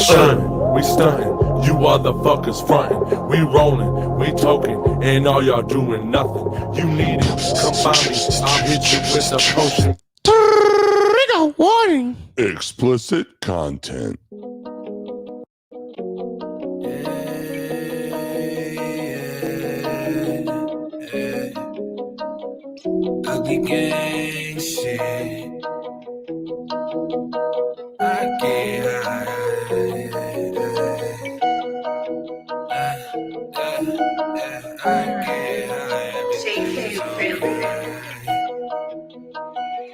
We stuntin', you motherfuckers frontin'. We rollin', we tokin', and all y'all doing nothing. You need it, come find me, I'll hit you with a potion. Trigger warning. Explicit content. Ugly gang shit. I get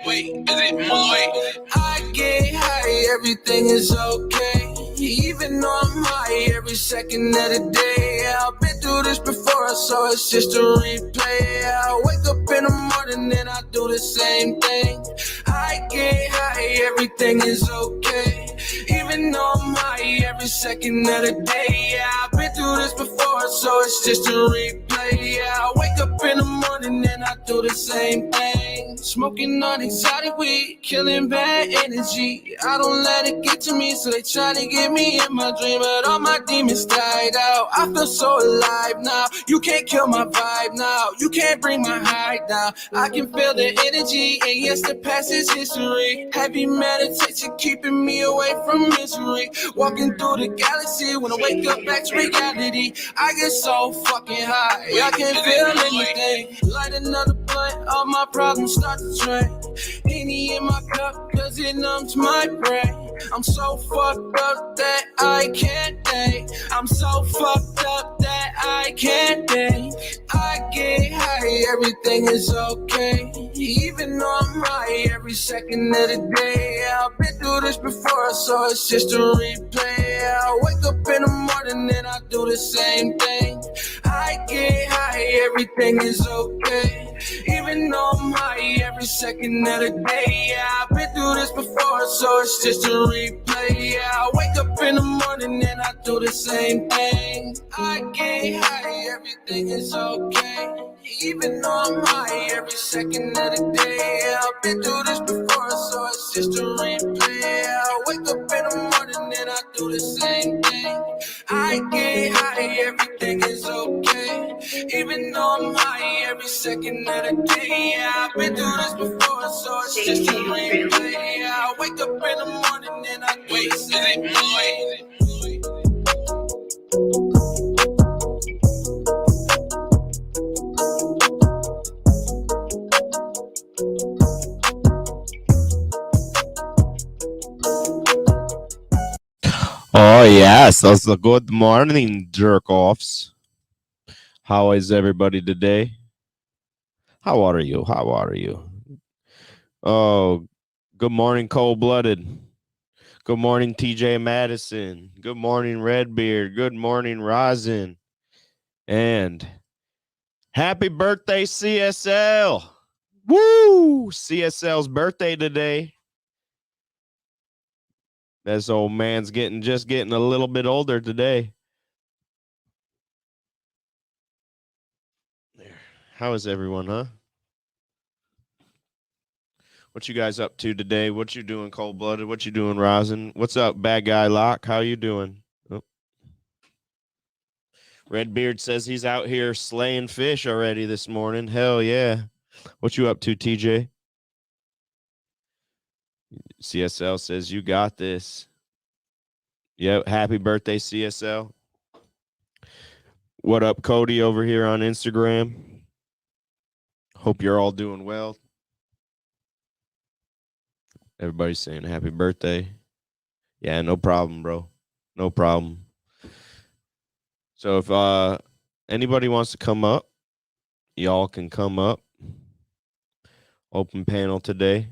Wait, is it wait? I get high, everything is okay. Even though I'm high every second of the day. I've been through this before, so it's just a replay. I wake up in the morning and I do the same thing. I get high, everything is okay. Even though I'm high every second of the day. Yeah, I've been through this before, so it's just a replay. Yeah, I wake up in the morning and I do the same thing. Smoking on exotic weed, killing bad energy. I don't let it get to me, so they try to get me in my dream, but all my demons died out. I feel so alive now. You can't kill my vibe now. You can't bring my high down. I can feel the energy, and yes, the past is history. Heavy meditation keeping me away from misery. Walking through the galaxy when I wake up back to reality. I get so fucking high, I can't feel anything. Light another blunt, all my problems start to drain. Henny in my cup, cause it numbs my brain. I'm so fucked up that I can't think. I'm so fucked up that I can't think. I get high, everything is okay. Even though I'm high every second of the day. I've been through this before, so it's just a replay. I wake up in the morning and I do the same thing. I get high, everything is okay. Even though I'm high every second of the day. Yeah, I've been through this before, so it's just a replay. Yeah, I wake up in the morning and I do the same thing. I get high, everything is okay. Even though I'm high every second of the day. Yeah, I've been through this before, so it's just a replay. Yeah, I wake up in the morning and I do the same thing. I get high, everything is okay. Even though I'm high every second of the day. Yeah, I've been through this before, so it's just a replay. Yeah, I wake up in the morning and I do the same thing. Oh yes, that's a good morning, jerk-offs. How is everybody today? How are you? How are you? Oh, good morning, cold-blooded. Good morning, TJ Madison. Good morning, Redbeard. Good morning, Rosin. And happy birthday, CSL. Woo! CSL's birthday today. This old man's just getting a little bit older today. There. How is everyone, huh? What you guys up to today? What you doing, cold-blooded? What you doing, Rosin? What's up, bad guy Locke? How you doing? Oh. Redbeard says he's out here slaying fish already this morning. Hell yeah. What you up to, TJ? CSL says you got this. Yep. Happy birthday, CSL. What up, Cody, over here on Instagram? Hope you're all doing well. Everybody's saying happy birthday. Yeah, no problem, bro. No problem. So if anybody wants to come up, y'all can come up. Open panel today.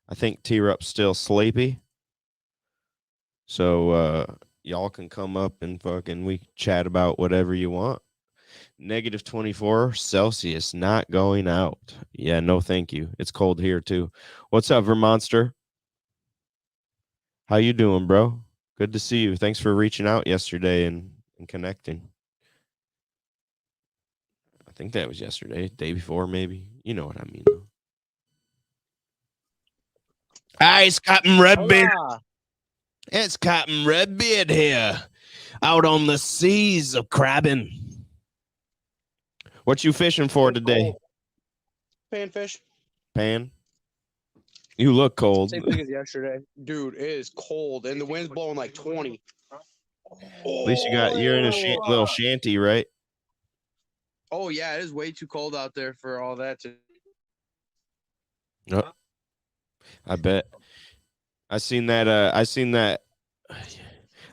I think T-Rup's still sleepy. So y'all can come up and we chat about whatever you want. -24 Celsius, not going out. Yeah, no thank you. It's cold here too. What's up, Vermonster? How you doing, bro? Good to see you. Thanks for reaching out yesterday and connecting. I think that was yesterday, day before maybe. You know what I mean, though. Ice Captain Redbeard. It's Captain Redbeard here, out on the seas of crabbing. What you fishing for today? Panfish. Pan? You look cold. Same thing as yesterday. Dude, it is cold and the wind's blowing like 20. At least you're in a little shanty, right? Oh yeah, it is way too cold out there for all that to. Yep. I bet. I seen that. I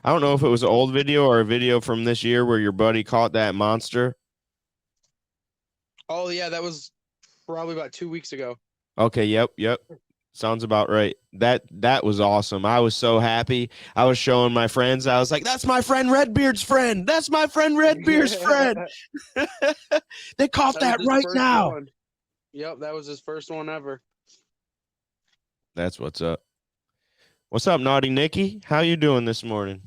don't know if it was an old video or a video from this year where your buddy caught that monster. Oh yeah, that was probably about 2 weeks ago. Okay. Yep. Sounds about right. That was awesome. I was so happy. I was showing my friends. I was like, "That's my friend Redbeard's friend. That's my friend Redbeard's friend." They caught that right now. One. Yep, that was his first one ever. That's what's up. What's up, Naughty Nikki? How you doing this morning?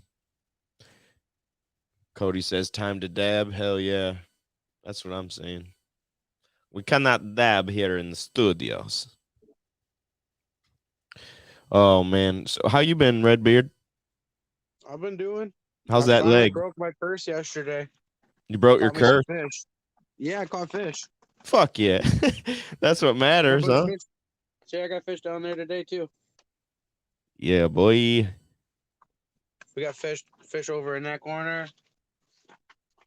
Cody says, time to dab. Hell yeah. That's what I'm saying. We cannot dab here in the studios. Oh, man. So how you been, Redbeard? I've been doing. How's that leg? I broke my curse yesterday. You broke your curse? Fish. Yeah, I caught fish. Fuck yeah. That's what matters, huh? See, I got fish down there today, too. Yeah, boy. We got fish over in that corner.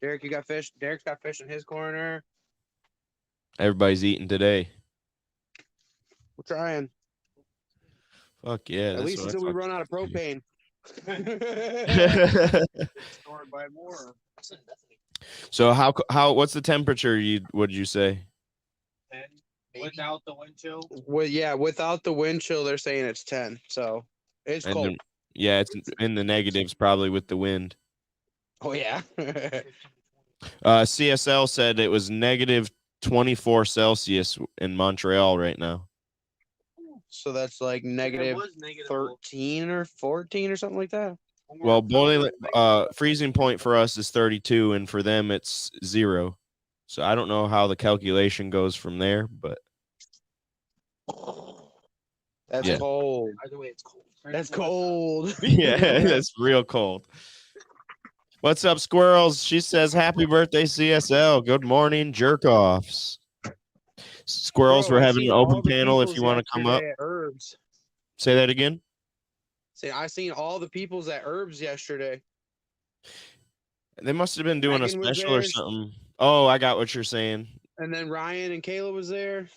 Derek, you got fish. Derek's got fish in his corner. Everybody's eating today. We're trying. Fuck yeah. At least until we run out of propane. Buy more. So how what's the temperature would you say? 10 without the wind chill. Well, yeah, without the wind chill, they're saying it's 10. So it's cold. Yeah, it's in the negatives probably with the wind. Oh yeah. CSL said it was negative 24 Celsius in Montreal right now. So that's like negative 13 or 14 or something like that. Well, boiling freezing point for us is 32, and for them it's 0. So I don't know how the calculation goes from there, but that's cold. Either way, it's cold. That's cold. Yeah, that's real cold. What's up, squirrels? She says, "Happy birthday, CSL. Good morning, jerk offs." Squirrels, we're having an open panel if you want to come up. Herbs. Say that again. Say, I seen all the peoples at Herbs yesterday. They must have been doing a special or something. Oh, I got what you're saying. And then Ryan and Kayla was there.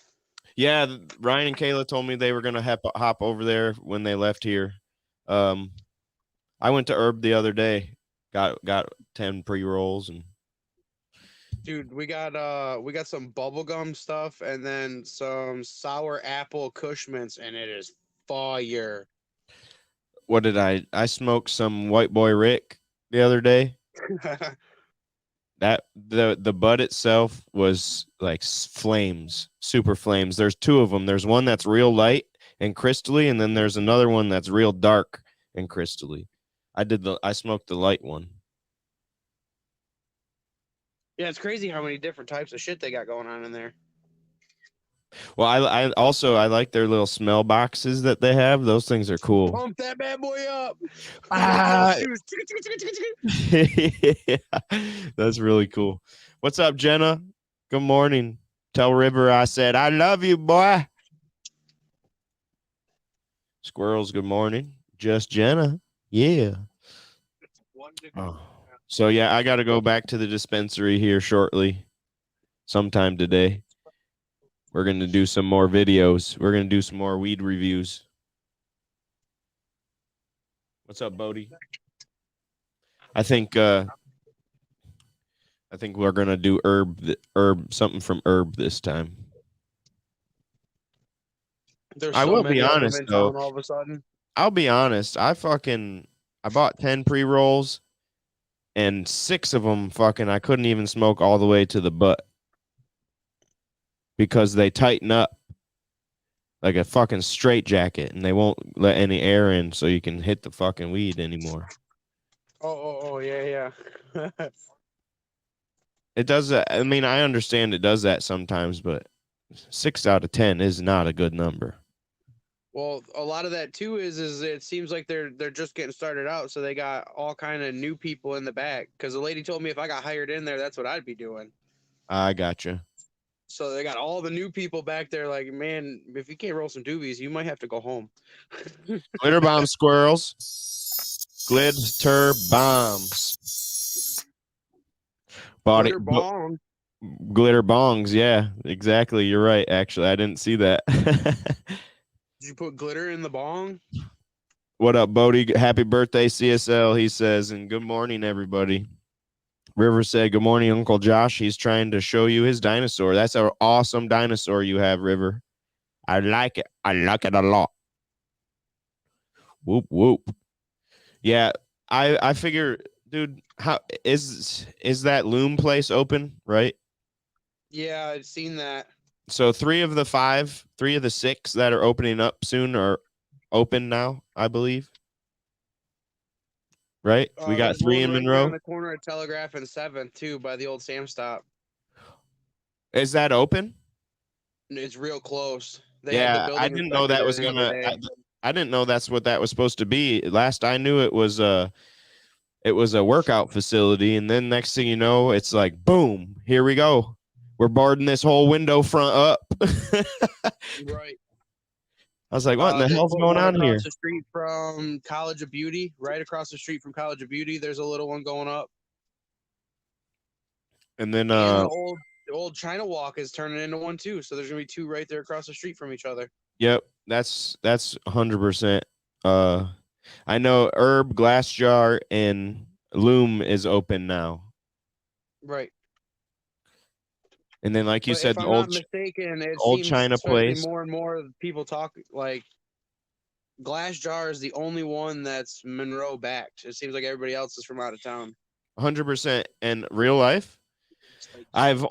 Yeah, Ryan and Kayla told me they were gonna hop over there when they left here. I went to Herb the other day. Got 10 pre-rolls and. Dude, we got some bubblegum stuff and then some sour apple Cushmans, and it is fire. What did I smoked some White Boy Rick the other day. That the bud itself was like flames, super flames. There's 2 of them. There's one that's real light and crystally, and then there's another one that's real dark and crystally. I smoked the light one. Yeah, it's crazy how many different types of shit they got going on in there. Well, I also like their little smell boxes that they have. Those things are cool. Pump that bad boy up. Yeah, that's really cool. What's up, Jenna? Good morning. Tell River I said I love you, boy. Squirrels, good morning. Just Jenna. Yeah. Oh. So yeah, I got to go back to the dispensary here shortly, sometime today. We're going to do some more videos. We're going to do some more weed reviews. What's up, Bodie? I think we're going to do herb something from herb this time. I will be honest though. All of a sudden. I'll be honest. I bought 10 pre-rolls and 6 of them I couldn't even smoke all the way to the butt. Because they tighten up like a fucking straitjacket and they won't let any air in so you can hit the fucking weed anymore. Oh, yeah. It does that. I mean, I understand it does that sometimes, but 6 out of 10 is not a good number. Well, a lot of that too is it seems like they're just getting started out, so they got all kind of new people in the back. Because the lady told me if I got hired in there, that's what I'd be doing. I gotcha. So they got all the new people back there. Like, man, if you can't roll some doobies, you might have to go home. Glitter bomb squirrels. Glitter bombs. Body Glitter bong. glitter bongs. Yeah, exactly. You're right. Actually, I didn't see that. Did you put glitter in the bong? What up, Bodie? Happy birthday, CSL. He says, and good morning, everybody. River said, good morning, Uncle Josh. He's trying to show you his dinosaur. That's an awesome dinosaur you have, River. I like it. I like it a lot. Whoop, whoop. Yeah, I figure, dude, how is that Loom place open, right? Yeah, I've seen that. So 3 of the 6 that are opening up soon are open now, I believe. Right? We got There's 3 one in right there on Monroe. the corner of Telegraph and 7th too, by the old Sam stop. Is that open? It's real close. They had the Yeah, I building didn't know inspector that there was the other gonna. day. I didn't know that's what that was supposed to be. Last I knew, it was a workout facility, and then next thing you know, it's like boom, here we go. We're boarding this whole window front up. Right. I was like, what in the They hell's put going one on across here? the street from College of Beauty, right across the street from College of Beauty. There's a little one going up, And then and the old China Walk is turning into one too. So there's gonna be 2 right there across the street from each other. yep, that's 100%. I know Herb, Glass Jar, and Loom is open now. Right. And then, like you But said, if the I'm not mistaken, it old seems China especially place. more and more people talk like Glass Jar is the only one that's Monroe backed. It seems like everybody else is from out of town. 100%. And real life, I've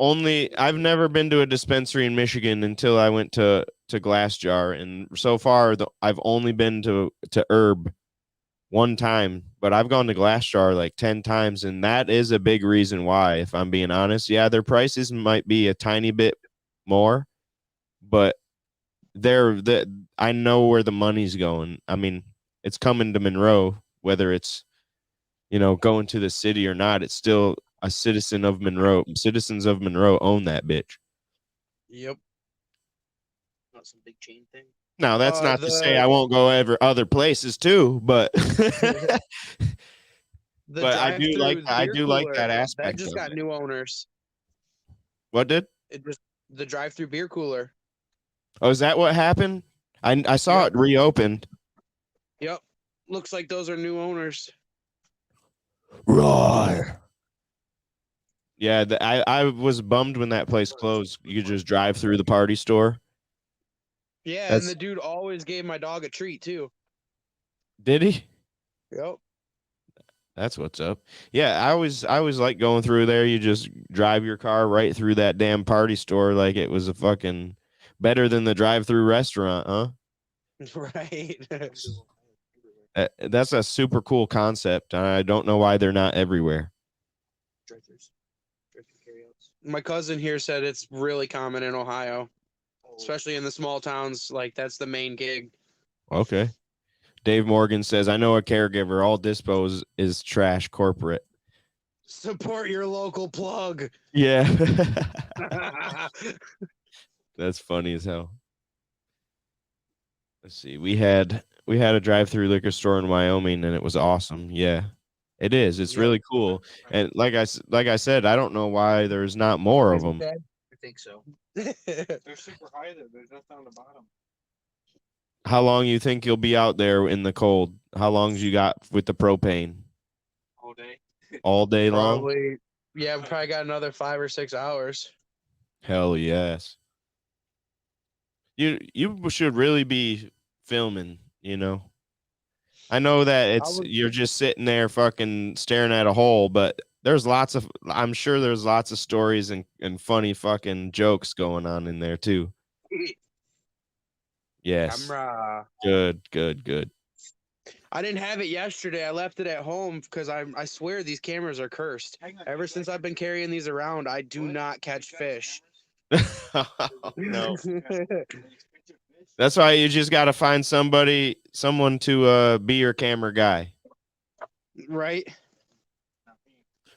never been to a dispensary in Michigan until I went to Glass Jar, and so far I've only been to Herb one time, but I've gone to Glass Jar like 10 times, and that is a big reason why, if I'm being honest. Yeah, their prices might be a tiny bit more, but I know where the money's going. I mean, it's coming to Monroe, whether it's going to the city or not. It's still a citizen of Monroe. Citizens of Monroe own that bitch. Yep. Not some big chain thing. Now, that's not to say I won't go ever other places too, but The but I do like drive-through that beer aspect cooler, that just of got it. new owners. What did? It just the drive-through beer cooler. Oh, is that what happened? I saw Yep. it reopened. Yep. Looks like those are new owners. Right. Yeah, I was bummed when that place closed. You could just drive through the party store. Yeah, That's- and the dude always gave my dog a treat too. Did he? Yep. That's what's up. Yeah, I always like going through there. You just drive your car right through that damn party store like it was a fucking better than the drive-through restaurant, huh? Right. That's a super cool concept. I don't know why they're not everywhere. Drive-throughs. Drive-through carryouts. My cousin here said it's really common in Ohio, especially in the small towns. Like that's the main gig. Okay. Dave Morgan says, I know a caregiver. All dispos is trash corporate. Support your local plug. Yeah. That's funny as hell. Let's see. We had a drive-through liquor store in Wyoming, and it was awesome. Yeah, it is. It's Yep. really cool. And like I said, I don't know why there's not more of them. I think so. They're super high there. There's nothing on the bottom. How long you think you'll be out there in the cold? How long you got with the propane? All day. All day long? Probably. Yeah, we probably got another 5 or 6 hours. Hell yes. You should really be filming, I know that you're just sitting there fucking staring at a hole, but I'm sure there's lots of stories and funny fucking jokes going on in there too. Yes. Camera. Good. I didn't have it yesterday. I left it at home because I swear these cameras are cursed. Ever since I've been carrying these around, I do not catch fish. No. That's why you just got to find someone to be your camera guy. Right.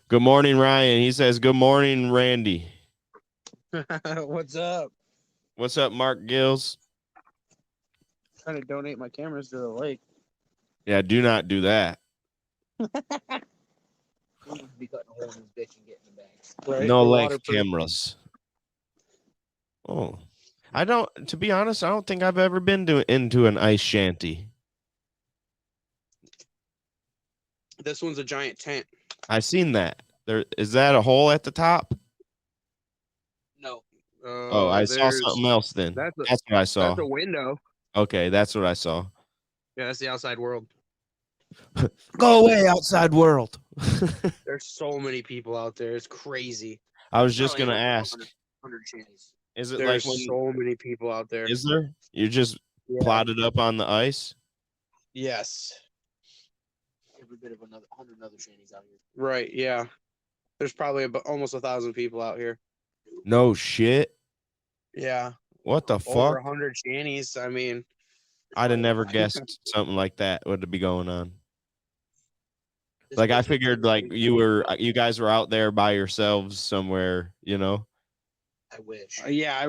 Good morning, Ryan. He says, good morning, Randy. What's up? What's up, Mark Gills? Trying to donate my cameras to the lake. Yeah, do not do that. Be cutting a hole in this bitch and getting the bags. Right? No For lake waterproof. cameras. Oh, to be honest, I don't think I've ever been into an ice shanty. This one's a giant tent. I seen that. Is that a hole at the top? No. Oh, I saw something else then. That's what I saw. That's a window. Okay, that's what I saw. Yeah, that's the outside world. Go away, outside world. There's so many people out there. It's crazy. I was just gonna ask. 100 shanties. Is it There's like when? so many people out there. Is there? You just plotted up on the ice? Yes. Every bit of 100 other shanties out here. Right. Yeah. There's probably almost 1,000 people out here. No shit. Yeah. What the Over fuck? 100 shanties. I mean, I'd have never guessed something like that would be going on. This Like I bitch is figured, like you guys were out there by yourselves somewhere, you know. I wish. yeah.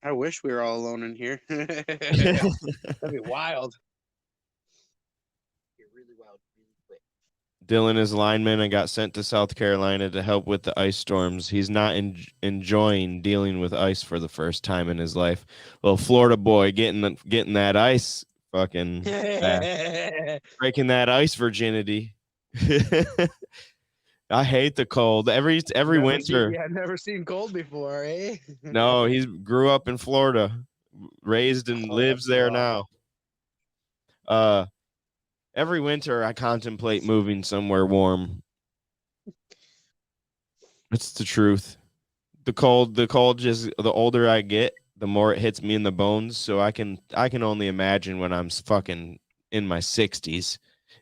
I wish we were all alone in here. That'd be wild. You're really wild, really quick. Dylan is lineman and got sent to South Carolina to help with the ice storms. He's not enjoying dealing with ice for the first time in his life. Well, Florida boy getting that ice, fucking breaking that ice virginity. I hate the cold. Every winter. I've never seen cold before, eh? No, he grew up in Florida, raised and lives there now. Every winter I contemplate moving somewhere warm. It's the truth. The cold just the older I get, the more it hits me in the bones. So I can only imagine when I'm fucking in my 60s.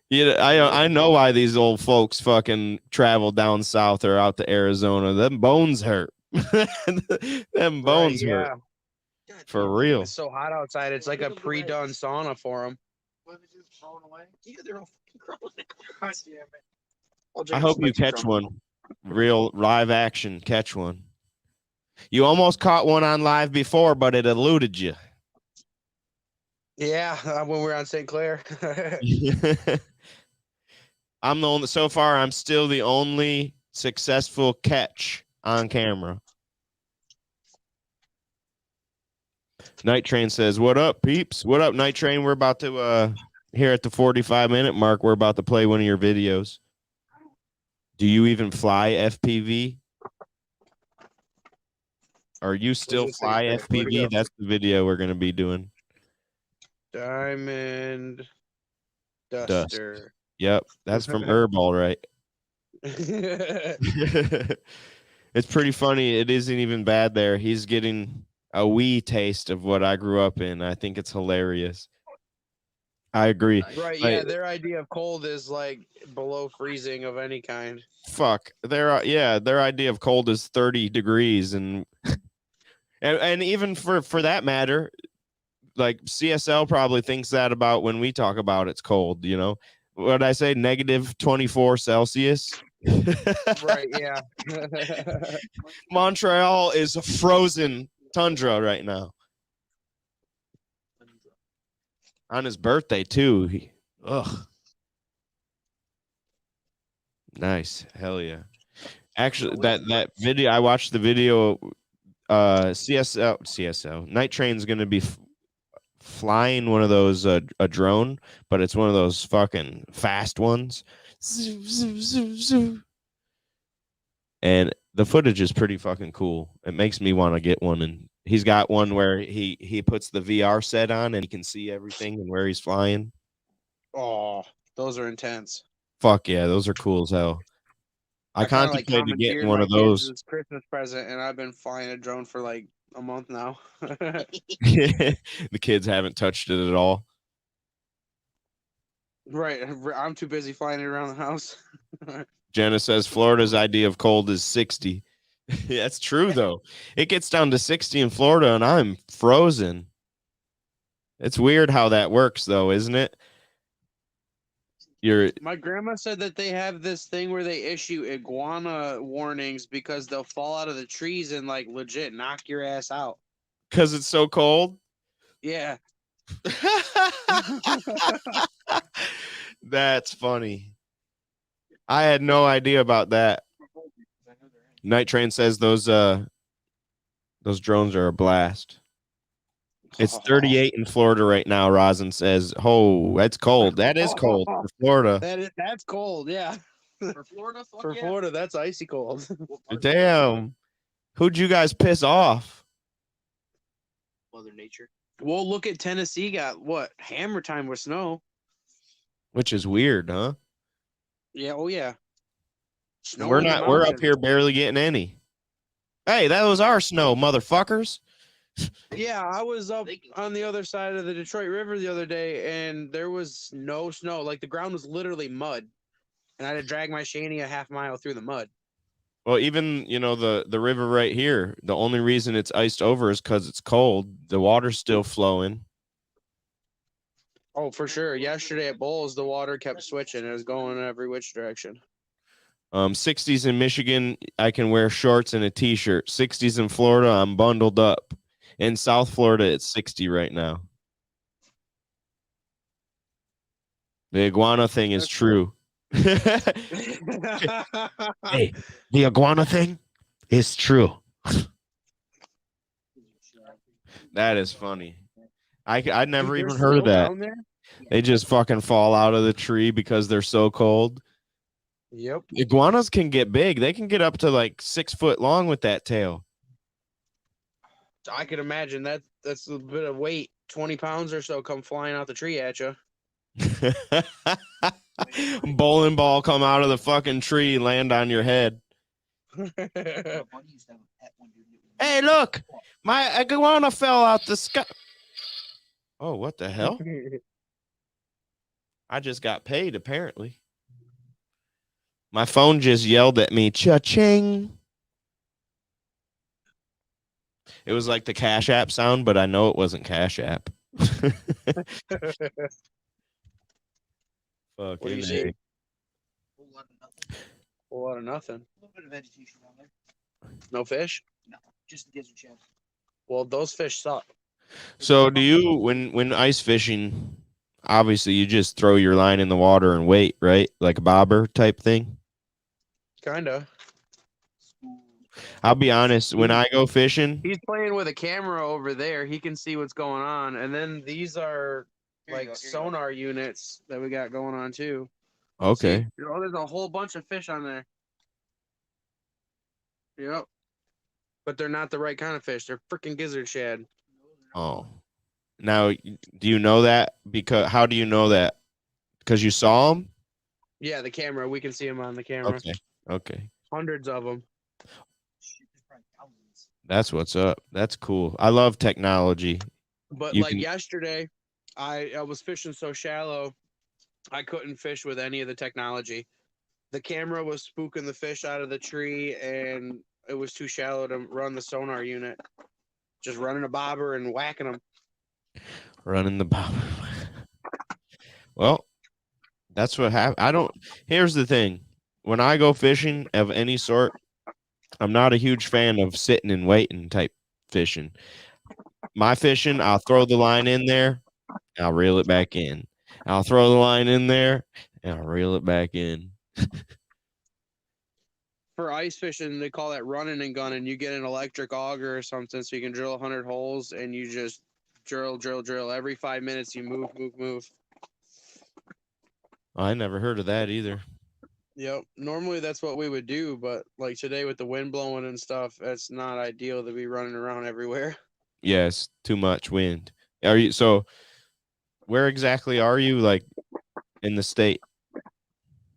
Yeah, I know why these old folks fucking travel down south or out to Arizona. Them bones hurt. Them bones hurt. For real. It's so hot outside. It's like a pre-done sauna for them. Yeah, they're all fucking crawling. God damn it. I hope you catch one. Real live action. Catch one. You almost caught one on live before, but it eluded you. Yeah, when we were on St. Clair. I'm still the only successful catch on camera. Night Train says, what up, peeps? What up, Night Train? We're about to, here at the 45-minute mark, we're about to play one of your videos. Do you even fly FPV? Are you still fly FPV? That's the video we're going to be doing. Diamond Duster. Yep, that's from Herb, all right. It's pretty funny. It isn't even bad there. He's getting a wee taste of what I grew up in. I think it's hilarious. I agree. Right, yeah, their idea of cold is like below freezing of any kind. Fuck. Their idea of cold is 30 degrees and even for that matter, like CSL probably thinks that about when we talk about it's cold, you know. What I say, -24 Celsius. Right, yeah. Montreal is a frozen tundra right now. On his birthday too. Ugh. Nice. Hell yeah. Actually, that video, I watched the video. CSL Night Train's gonna be flying one of those a drone, but it's one of those fucking fast ones. And the footage is pretty fucking cool. It makes me want to get one. And he's got one where he puts the VR set on and he can see everything and where he's flying. Oh, those are intense. Fuck yeah, those are cool as hell. I contemplated getting one of those. It's Christmas present, and I've been flying a drone for like a month now. The kids haven't touched it at all. Right, I'm too busy flying it around the house. Jenna says Florida's idea of cold is 60. That's true though. It gets down to 60 in Florida, and I'm frozen. It's weird how that works, though, isn't it? My grandma said that they have this thing where they issue iguana warnings because they'll fall out of the trees and like legit knock your ass out. Because it's so cold. Yeah. That's funny. I had no idea about that. Night Train says those drones are a blast. It's 38 in Florida right now. Rosin says, "Oh, that's cold. That is cold for Florida. That's cold. Yeah. For Florida, For Florida, that's icy cold. Damn. Who'd you guys piss off?" Mother Nature. Well, look at Tennessee got what? Hammer time with snow. Which is weird, huh? Yeah. Oh yeah. Snow We're in the not. We're up mountains. here barely getting any. Hey, that was our snow, motherfuckers. Yeah, I was up on the other side of the Detroit River the other day, and there was no snow. Like the ground was literally mud, and I had to drag my shanty a half mile through the mud. Well, even the river right here. The only reason it's iced over is because it's cold. The water's still flowing. Oh, for sure. Yesterday at Bowls, the water kept switching. It was going in every which direction. 60s in Michigan, I can wear shorts and a t-shirt. 60s in Florida, I'm bundled up. In South Florida, it's 60 right now. The iguana thing is true. Hey, the iguana thing is true. That is funny. I'd never Dude, even they're heard of still that. down there? They just fucking fall out of the tree because they're so cold. Yep. Iguanas can get big. They can get up to like 6 foot long with that tail. I could imagine that's a bit of weight. 20 pounds or so come flying out the tree at you. Bowling ball come out of the fucking tree, land on your head. Hey, look, my iguana fell out the sky. Oh, what the hell? I just got paid, apparently. My phone just yelled at me, cha-ching. It was like the Cash App sound, but I know it wasn't Cash App. What do you see? A lot of nothing. A little bit of vegetation down there. No fish? No, just the desert shad. Well, those fish suck. So do you, when ice fishing, obviously you just throw your line in the water and wait, right? Like a bobber type thing? Kinda. I'll be honest, when I go fishing, He's playing with a camera over there. He can see what's going on. And then these are Here you like go, here you go. sonar units that we got going on too. okay. See? Oh, there's a whole bunch of fish on there. Yep. But they're not the right kind of fish. They're freaking gizzard shad. Oh. Now, do you know that? Because how do you know that? Because you saw them? Yeah, the camera. We can see them on the camera. Okay. Okay. Hundreds of them. Shit, there's probably thousands. That's what's up. That's cool. I love technology. But You like can- yesterday, I was fishing so shallow, I couldn't fish with any of the technology. The camera was spooking the fish out of the tree, and it was too shallow to run the sonar unit. Just running a bobber and whacking them. Running the bob. Well, that's what happened. Here's the thing. When I go fishing of any sort, I'm not a huge fan of sitting and waiting type fishing. My fishing, I'll throw the line in there, I'll reel it back in. I'll throw the line in there, and I'll reel it back in. For ice fishing, they call that running and gunning. You get an electric auger or something so you can drill 100 holes, and you just drill. Every 5 minutes, you move. I never heard of that either. Yep. Normally that's what we would do, but like today with the wind blowing and stuff, that's not ideal to be running around everywhere. Yes, too much wind. Are you so? Where exactly are you? Like in the state?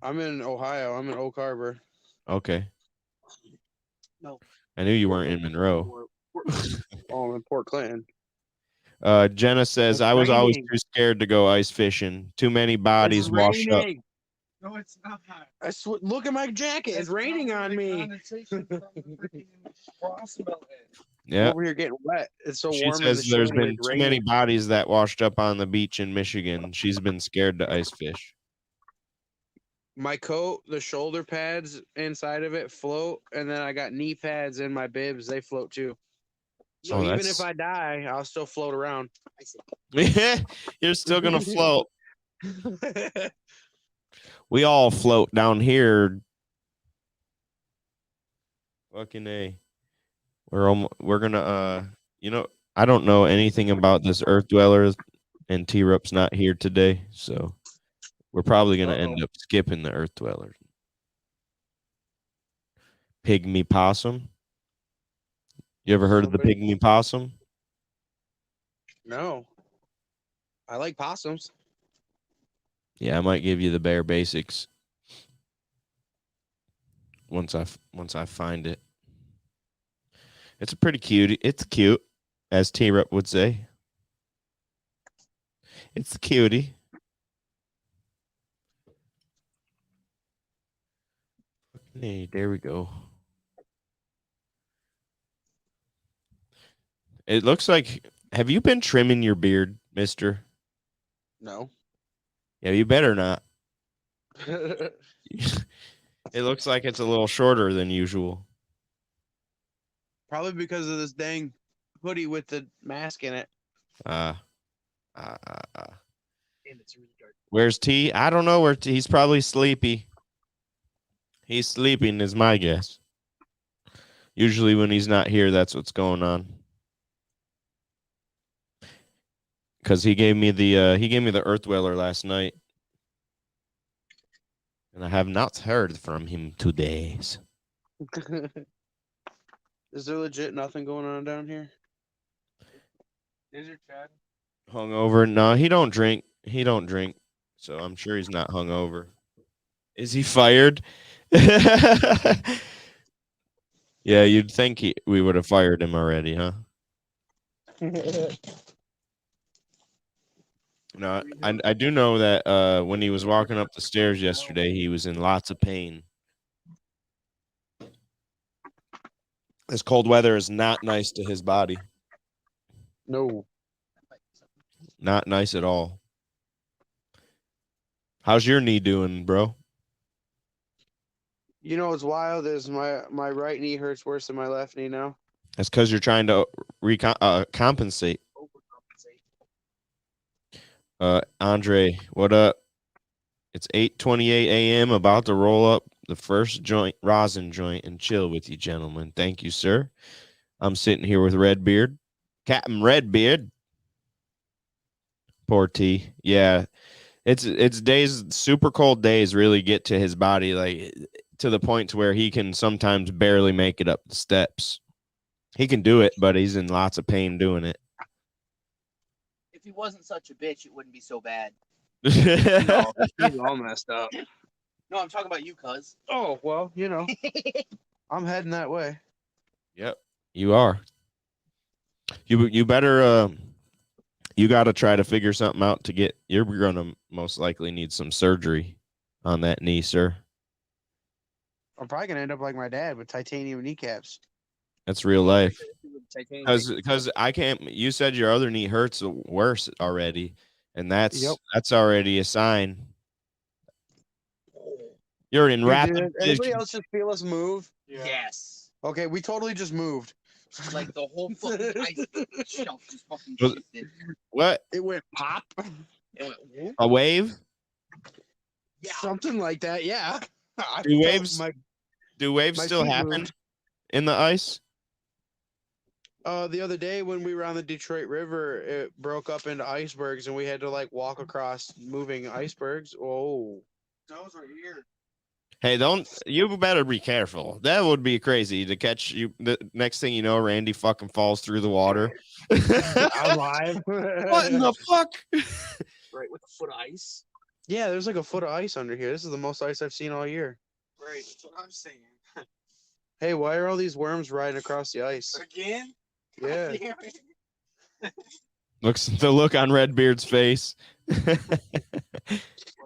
I'm in Ohio. I'm in Oak Harbor. Okay. No. I knew you weren't in Monroe. Oh, I'm in Port Clinton. Jenna says It's I was always raining. too scared to go ice fishing. Too many bodies wash up. No, it's not hot. Look at my jacket. It's raining on me. Condensation from the freaking frost melting. Yeah. Over here getting wet. It's so She warm in the says there's shade. been It's too many raining. bodies that washed up on the beach in Michigan. She's been scared to ice fish. My coat, the shoulder pads inside of it float, and then I got knee pads in my bibs. They float too. So Oh, even that's- if I die, I'll still float around. You're still gonna float. We all float down here. Fucking A. We're gonna you know, I don't know anything about this Earth Dweller, and T-Rup's not here today, so we're probably gonna end up skipping the Earth Dweller. Pygmy Possum. You ever heard of the Pygmy Possum? No. I like possums. Yeah, I might give you the bare basics once I find it. It's a pretty cute. It's cute, as T-Rup would say. It's a cutie. Hey, there we go. It looks like. Have you been trimming your beard, mister? No. Yeah, you better not. It looks like it's a little shorter than usual. Probably because of this dang hoodie with the mask in it. And it's really dark. Where's T? I don't know where T. He's probably sleepy. He's sleeping, is my guess. Usually, when he's not here, that's what's going on. Because he gave me the Earth Dweller last night, and I have not heard from him today. Is there legit nothing going on down here? Is there, Chad? Hungover? No, he don't drink. He don't drink, so I'm sure he's not hungover. Is he fired? Yeah, you'd think we would have fired him already, huh? No, I do know that when he was walking up the stairs yesterday, he was in lots of pain. This cold weather is not nice to his body. No. Not nice at all. How's your knee doing, bro? You know what's wild is my right knee hurts worse than my left knee now. That's because you're trying to compensate. Andre, what up? It's 8:28 a.m. About to roll up the first joint, rosin joint, and chill with you, gentlemen. Thank you, sir. I'm sitting here with Redbeard, Captain Redbeard. Poor T. Yeah, it's days. Super cold days really get to his body, like to the point to where he can sometimes barely make it up the steps. He can do it, but he's in lots of pain doing it. If he wasn't such a bitch, it wouldn't be so bad. No, he's all messed up. No, I'm talking about you, cuz. Oh, well, you know. I'm heading that way. Yep, you are. You better you got to try to figure something out to get. You're gonna most likely need some surgery on that knee, sir. I'm probably gonna end up like my dad with titanium kneecaps. That's real life. Because I can't. You said your other knee hurts worse already, and that's already a sign. You're in Dude, rapid. did anybody else just feel us move? Yeah. Yes. Okay, we totally just moved. Like the whole fucking ice shelf just fucking Was- shifted. What? It went pop. It went, whoop. A wave? Yeah. Something like that, yeah. I Do felt waves Do waves my still feet happen moved. in the ice? The other day when we were on the Detroit River, it broke up into icebergs and we had to like walk across moving icebergs. Oh. Those are here. Hey, you better be careful. That would be crazy to catch you. The next thing you know, Randy fucking falls through the water. Alive. What in the fuck? Right, with a foot of ice. Yeah, there's like a foot of ice under here. This is the most ice I've seen all year. Right, that's what I'm saying. Hey, why are all these worms riding across the ice? Again? Yeah. Damn it. Looks the look on Redbeard's face.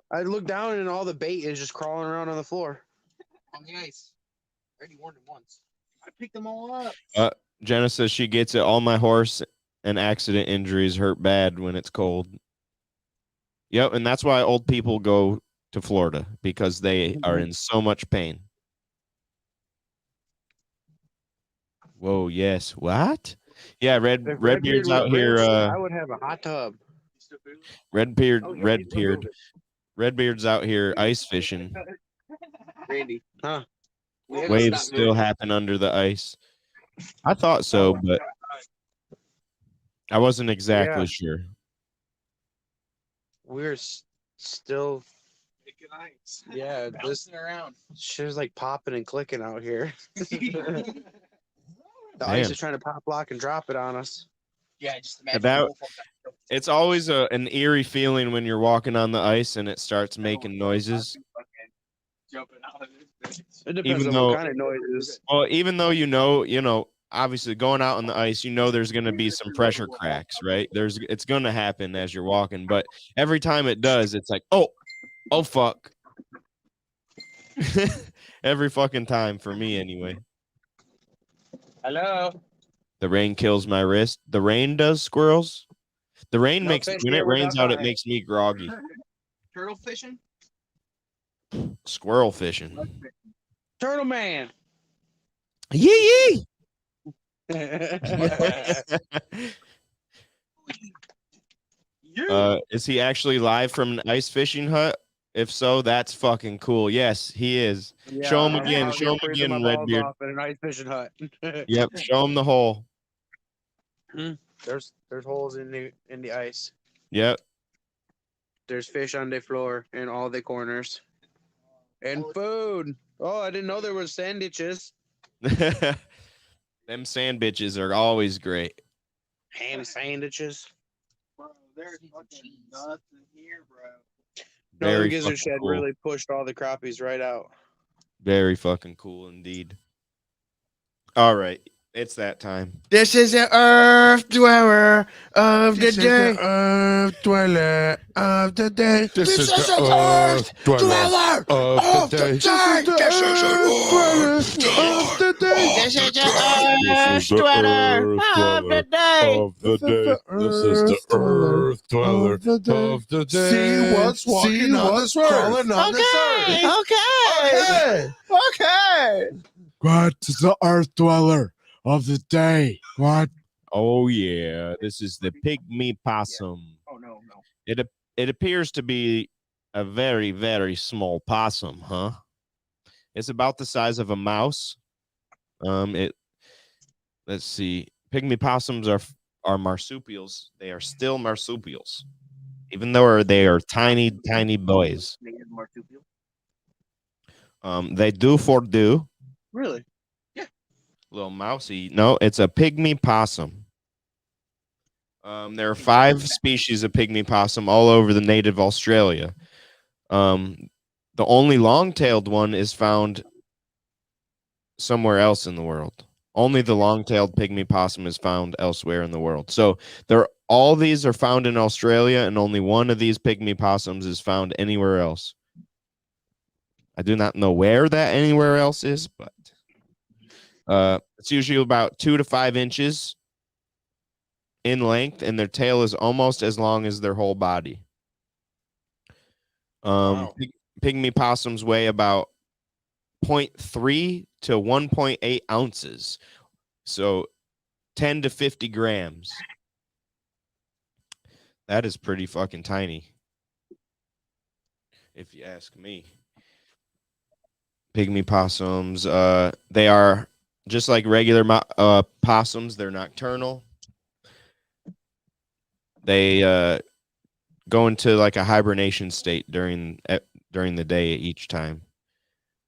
I look down and all the bait is just crawling around on the floor. On the ice. I already warned him once. I picked them all up. Jenna says she gets it. All my horse and accident injuries hurt bad when it's cold. Yep, and that's why old people go to Florida, because they are in so much pain. Whoa, yes. What? Yeah, If Redbeard's Redbeard out was here. rich, I would have a hot tub. Redbeard's out here ice fishing. Randy. Huh? we haven't Waves stopped still moving. happen under the ice. I thought so, but I wasn't exactly Yeah. sure. We're still. Yeah, this Bouncing around. shit's like popping and clicking out here. The Damn. ice is trying to pop, lock, and drop it on us. Yeah, just imagine. That- the whole fucking- It's always an eerie feeling when you're walking on the ice and it starts making noises. Jumping out of this. It depends Even on though- what kind of noises. Well, even though you know, obviously going out on the ice, you know there's going to be some pressure cracks, right? It's going to happen as you're walking, but every time it does, it's like, oh fuck. Every fucking time for me anyway. Hello. The rain kills my wrist. The rain does, squirrels. The rain No makes fish when here, it we're rains not out, it buying. makes me groggy. Turtle fishing. Squirrel fishing. Turtle Man. Yee Is he actually live from an ice fishing hut? If so, that's fucking cool. Yes, he is. Show him I'm again. out Show here him freezing again, my balls Redbeard. off in an ice fishing hut. Yep, show him the hole. There's holes in the ice. Yep. There's fish on the floor in all the corners. And food. Oh, I didn't know there was sandwiches. Them sand bitches are always great. Ham sandwiches. Bro, there's fucking nothing here, bro. No, the Very gizzard fucking shed cool. really pushed all the crappies right out. Very fucking cool indeed. All right, it's that time. This is the Earth Dweller of the This is day. the Earth Dweller of the day. This is This is the the Earth Dweller Dweller of the day. This is the Earth Dweller of the day. This is the Earth Dweller of the day. This is the Earth Dweller of the day. See what's walking on this earth. crawling on this earth. Okay. What is the Earth Dweller of the day? What? Oh yeah, this is the Pygmy Possum. Oh no. It appears to be a very, very small possum, huh? It's about the size of a mouse. Let's see. Pygmy possums are marsupials. They are still marsupials, even though they are tiny, tiny boys. Marsupial. They do. Really? Little mousy. No, it's a pygmy possum. There are 5 species of pygmy possum all over the native Australia. The only long-tailed one is found somewhere else in the world. Only the long-tailed pygmy possum is found elsewhere in the world. So all these are found in Australia, and only one of these pygmy possums is found anywhere else. I do not know where that anywhere else is, but it's usually about 2 to 5 inches in length, and their tail is almost as long as their whole body. Wow. Pygmy possums weigh about 0.3 to 1.8 ounces, so 10 to 50 grams. That is pretty fucking tiny, if you ask me. Pygmy possums, they are just like regular possums. They're nocturnal. They go into like a hibernation state during the day each time.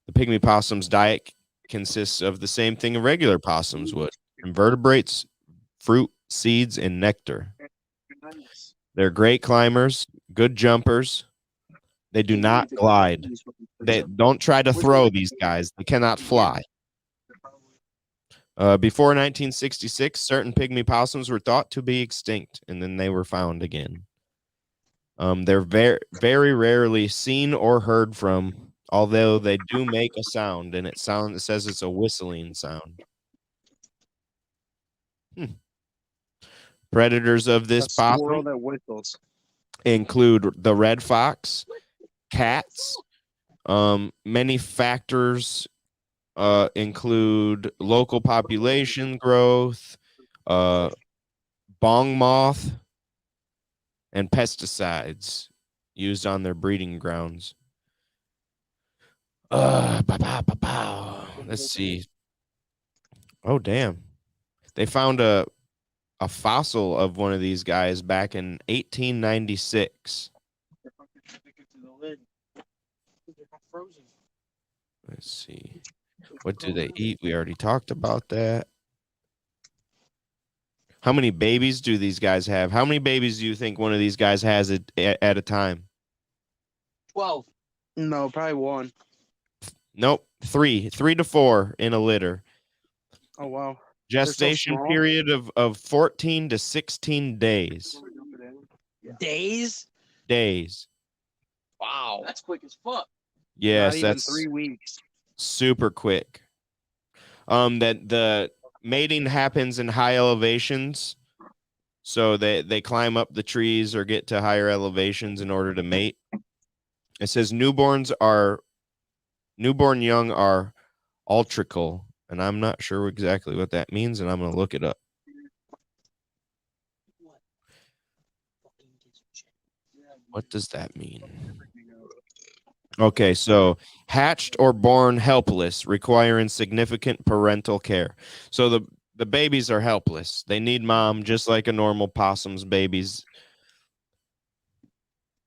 The pygmy possum's diet consists of the same thing a regular possums would: invertebrates, fruit, seeds, and nectar. They're great climbers, good jumpers. They do not glide. They don't try to throw these guys. They cannot fly. Before 1966, certain pygmy possums were thought to be extinct, and then they were found again. They're very, very rarely seen or heard from, although they do make a sound, and it says it's a whistling sound. Predators of A this squirrel possum that whistles. include the red fox, cats. Many factors include local population growth, bong moth, and pesticides used on their breeding grounds. Let's see. Oh, damn. They found a fossil of one of these guys back in 1896. Let's see. What do they eat? We already talked about that. How many babies do these guys have? How many babies do you think one of these guys has at a time? 12. No, probably one. Nope. 3 to 4 in a litter. Oh wow. Gestation small? period of 14 to 16 days. Days? Days. Wow. That's quick as fuck. Yes, Not even that's 3 weeks. super quick. That the mating happens in high elevations, so they climb up the trees or get to higher elevations in order to mate. It says newborn young are ultrical, and I'm not sure exactly what that means, and I'm going to look it up. What does that mean? Okay, so hatched or born helpless, requiring significant parental care. So the babies are helpless. They need mom just like a normal possum's babies.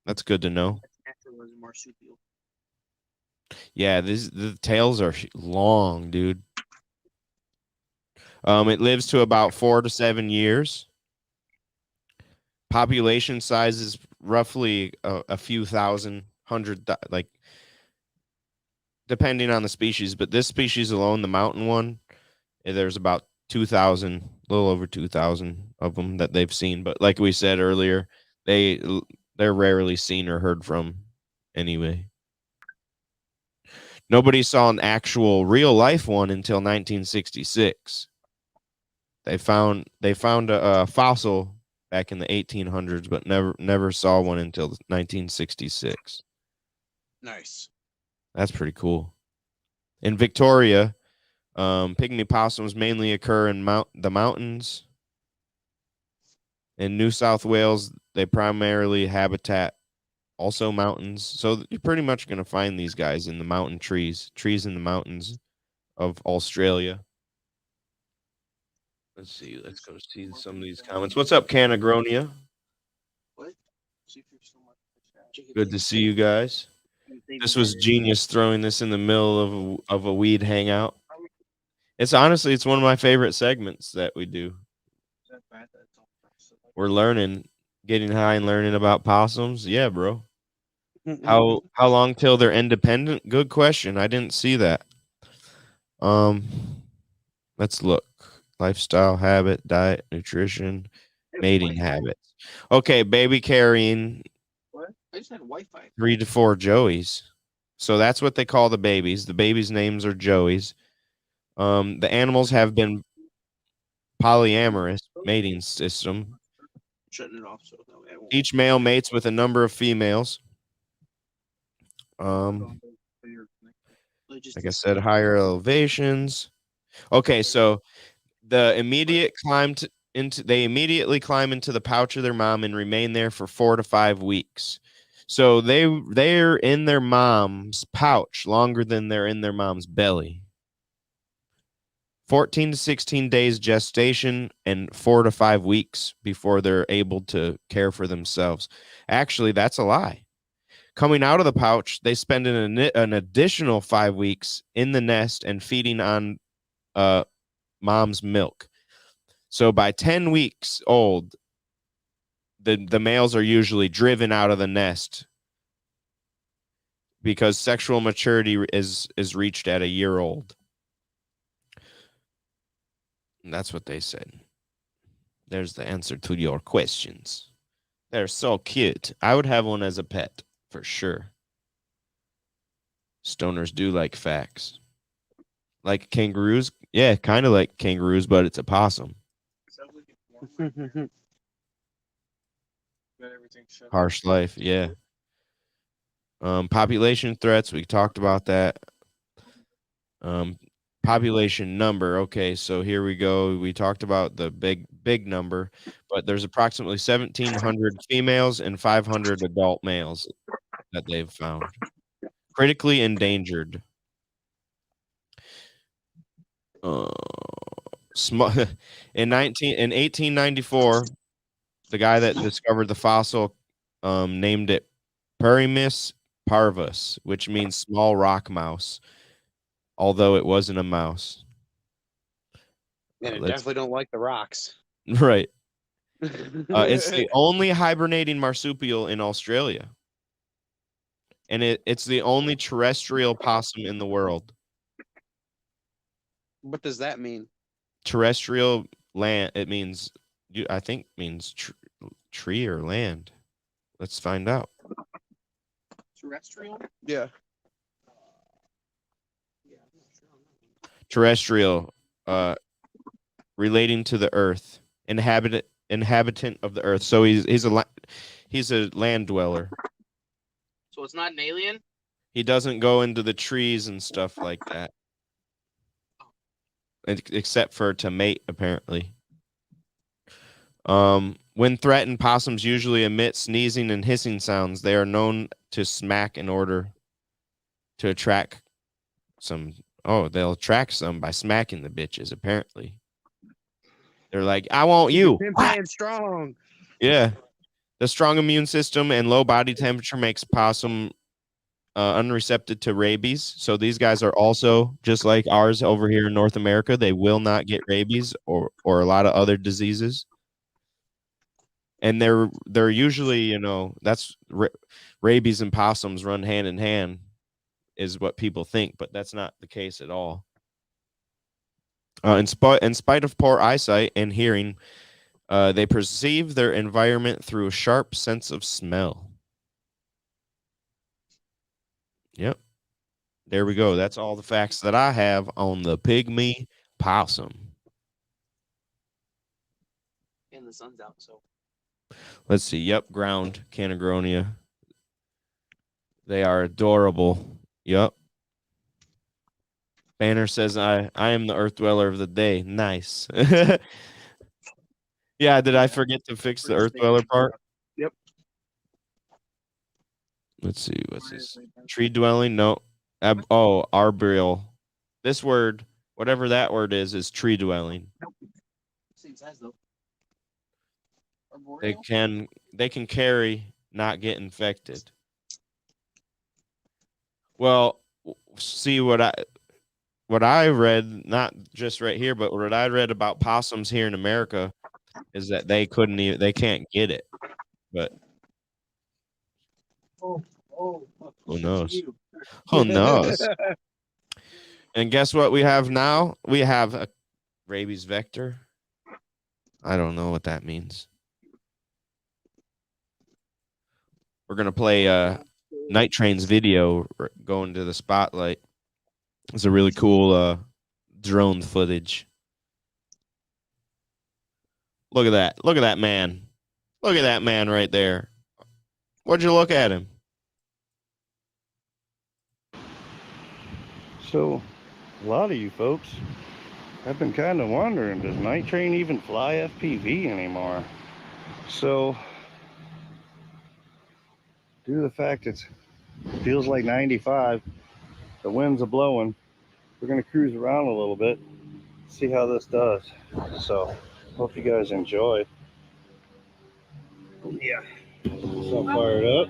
That's good to know. Yeah, the tails are long, dude. It lives to about 4 to 7 years. Population size is roughly a few thousand, like depending on the species. But this species alone, the mountain one, there's about 2,000, a little over 2,000 of them that they've seen. But like we said earlier, they're rarely seen or heard from anyway. Nobody saw an actual real life one until 1966. They found a fossil back in the 1800s, but never saw one until 1966. Nice. That's pretty cool. In Victoria, pygmy possums mainly occur in the mountains. In New South Wales, they primarily habitat also mountains. So you're pretty much going to find these guys in the mountain trees in the mountains of Australia. Let's see. Let's go see some of these comments. What's up, Canagronia? What? Good to see you guys. This was genius throwing this in the middle of a weed hangout. It's honestly, it's one of my favorite segments that we do. We're learning, getting high and learning about possums. Yeah, bro. How long till they're independent? Good question. I didn't see that. Let's look. Lifestyle, habit, diet, nutrition, mating habits. Okay, baby carrying. What? I just had Wi-Fi. 3 to 4 joeys. So that's what they call the babies. The babies' names are joeys. The animals have been polyamorous mating system. Shutting it off so that way I won't. Each male mates with a number of females. Like I said, higher elevations. Okay, so they immediately climb into the pouch of their mom and remain there for 4 to 5 weeks. So they're in their mom's pouch longer than they're in their mom's belly. 14 to 16 days gestation and 4 to 5 weeks before they're able to care for themselves. Actually, that's a lie. Coming out of the pouch, they spend an additional 5 weeks in the nest and feeding on mom's milk. So by 10 weeks old, the males are usually driven out of the nest because sexual maturity is reached at a year old. And that's what they said. There's the answer to your questions. They're so cute. I would have one as a pet for sure. Stoners do like facts. Like kangaroos? Yeah, kind of like kangaroos, but it's a possum. So Harsh life, yeah. Population threats, we talked about that. Population number. Okay, so here we go. We talked about the big number, but there's approximately 1,700 females and 500 adult males that they've found. Critically endangered. In 1894, the guy that discovered the fossil named it Pygmy parvus, which means small rock mouse, although it wasn't a mouse. And it definitely don't like the rocks. Right. It's the only hibernating marsupial in Australia. And it's the only terrestrial possum in the world. What does that mean? Terrestrial land, it means, I think means tree or land. Let's find out. Terrestrial? Yeah. Terrestrial, relating to the earth, inhabitant of the earth. So he's a land dweller. So it's not an alien? He doesn't go into the trees and stuff like that. Except for to mate, apparently. When threatened, possums usually emit sneezing and hissing sounds. They are known to smack in order to attract some. Oh, they'll attract some by smacking the bitches, apparently. They're like, I want you. Playing strong. Yeah. The strong immune system and low body temperature makes possum unreceptive to rabies. So these guys are also just like ours over here in North America. They will not get rabies or a lot of other diseases. And they're usually, that's rabies and possums run hand in hand is what people think, but that's not the case at all. In spite of poor eyesight and hearing, they perceive their environment through a sharp sense of smell. Yep. There we go. That's all the facts that I have on the pygmy possum. And the sun's out, so. Let's see. Yep. Ground Canagronia. They are adorable. Yep. Banner says, I am the earth dweller of the day. Nice. Yeah. Did I forget to fix the earth dweller part? Yep. Let's see. What's this? Tree dwelling? No. Arboreal. This word, whatever that word is tree dwelling. Same size though. They can carry, not get infected. Well, see what I read, not just right here, but what I read about possums here in America is that they can't get it. But who knows? Who knows? And guess what we have now? We have a rabies vector. I don't know what that means. We're going to play Night Train's video going to the spotlight. It's a really cool drone footage. Look at that. Look at that man. Look at that man right there. What'd you look at him? So, a lot of you folks have been kind of wondering, does Night Train even fly FPV anymore? So, due to the fact it feels like 95, the winds are blowing, we're going to cruise around a little bit, see how this does. So, hope you guys enjoy. Yeah. So I'm fired up.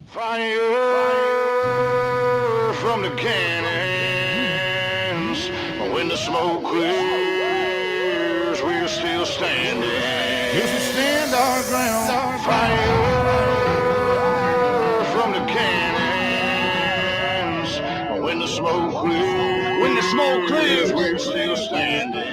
Fire from the cannons, When the smoke clears, we're still standing. Yes, we stand our ground. Fire from the cannons. When the smoke clears, we're still standing.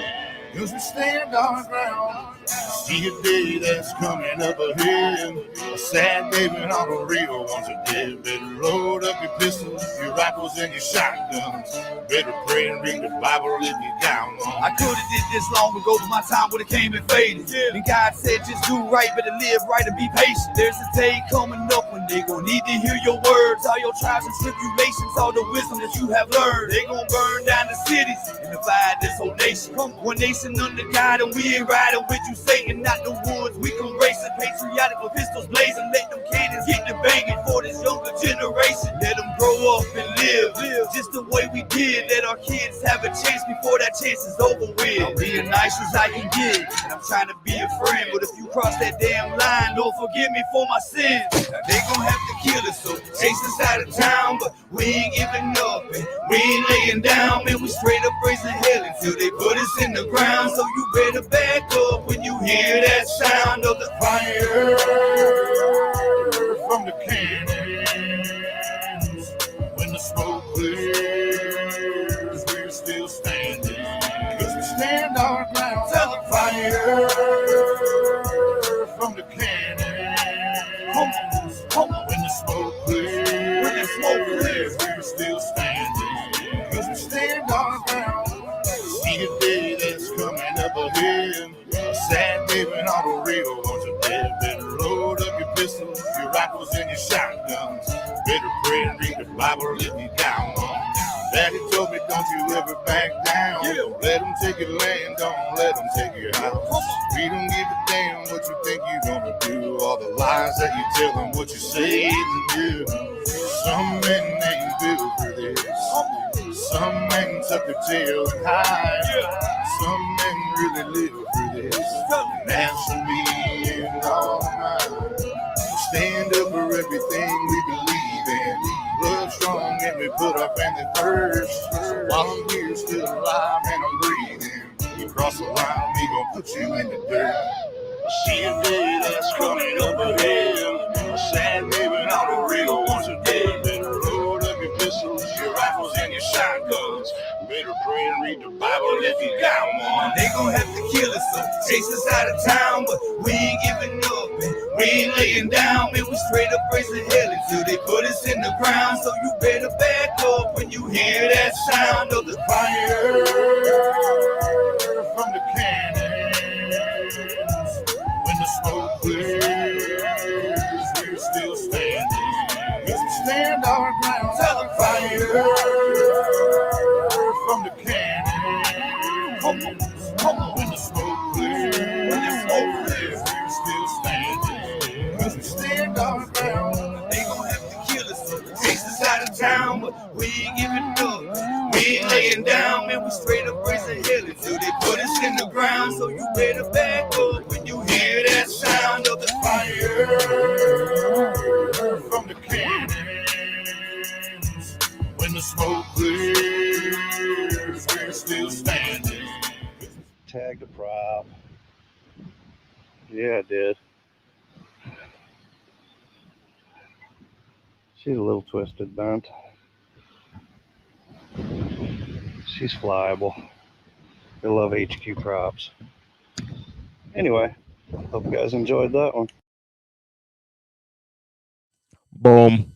Yes, we stand our ground. See a day that's coming up ahead. A sad day when all the real ones are dead. Better load up your pistols, your rifles, and your shotguns. Better pray and read the Bible if you down on. I could have did this long ago, but my time would have came and faded. And God said, just do right, better live right and be patient. There's a day coming up when they gon' need to hear your words. All your trials and tribulations, all the wisdom that you have learned. They gon' burn down the cities and divide this whole nation. One nation under God, and we ain't riding with you, Satan. Not the woods, we can race it. Patriotic with pistols blazing. Let them cannons get the banging for this younger generation. Let them grow up and live just the way we did. Let our kids have a chance before that chance is over with. I'm being nice as I can get, and I'm trying to be a friend. But if you cross that damn line, Lord forgive me for my sins. Now they gon' have to kill us, so chase us out of town. But we ain't giving up, and we ain't laying down. Man, we straight up raising hell until they put us in the ground. So you better back up when you hear that sound of the Fire from the cannons. When the smoke clears, we're still standing. Cause we stand our ground. Tell them Fire from the cannons. When the smoke clears, we're still standing. Cause we stand our ground. See a day that's coming up ahead. A sad day when all the real ones are dead. Better load up your pistols, your rifles, and your shotguns. Better pray and read the Bible if you down on. Daddy told me, don't you ever back down. Don't let them take your land, don't let them take your house. We don't give a damn what you think you're gonna do. All the lies that you tell them, what you say and do. Some men ain't built for this. Some men tuck their tail and hide. Some men really live for this. And as for me and all mine, stand up for everything we believe in. Love strong and we put our family first. So while I'm here, still alive and I'm breathing, you cross the line, we gon' put you in the dirt. I see a day that's coming up ahead. A sad day when all the real ones are dead. Better load up your pistols, your rifles, and your shotguns. Better pray and read the Bible if you got one. they gon' have to kill us, so chase us out of town. But we ain't giving up, and we ain't laying down. Man, we straight up raising hell until they put us in the ground. So you better back up when you hear that sound of the Fire from the cannons. When the smoke clears, we're still standing. Yes, we stand our ground. Tell them Fire from the cannons. When the smoke clears, we're still standing. Yes, we stand our ground. they gon' have to kill us, so chase us out of town. But we ain't giving up, we ain't laying down. Man, we straight up raising hell until they put us in the ground. So you better back up when you hear that sound of the Fire from the cannons. When the smoke clears, we're still standing. Tagged a prop. Yeah, I did. She's a little twisted, bent. She's flyable. I love HQ props. Anyway, hope you guys enjoyed that one. Boom.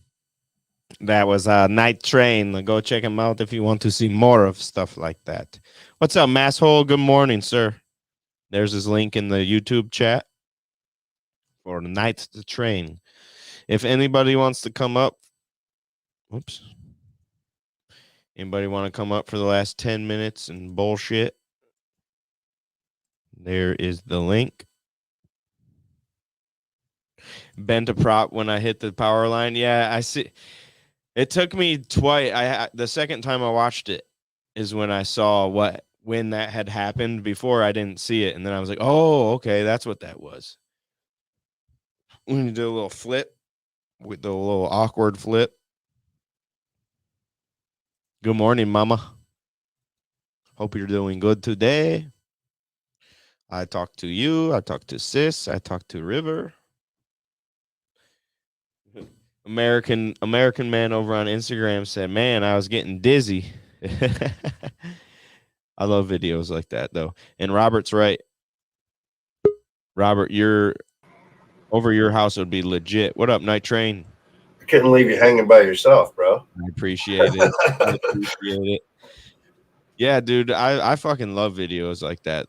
That was Night Train. Go check him out if you want to see more of stuff like that. What's up, Masshole? Good morning, sir. There's his link in the YouTube chat for Night Train. If anybody wants to come up, whoops. Anybody want to come up for the last 10 minutes and bullshit? There is the link. Bent a prop when I hit the power line. Yeah, I see. It took me twice. The second time I watched it is when I saw when that had happened. Before I didn't see it, and then I was like, "Oh, okay, that's what that was." When you do a little flip with the little awkward flip. Good morning, Mama. Hope you're doing good today. I talked to you. I talked to Sis. I talked to River. American man over on Instagram said, "Man, I was getting dizzy." I love videos like that though. And Robert's right. Robert, you're over your house would be legit. What up, Night Train? I couldn't leave you hanging by yourself, bro. I appreciate it. I appreciate it. Yeah, dude, I fucking love videos like that,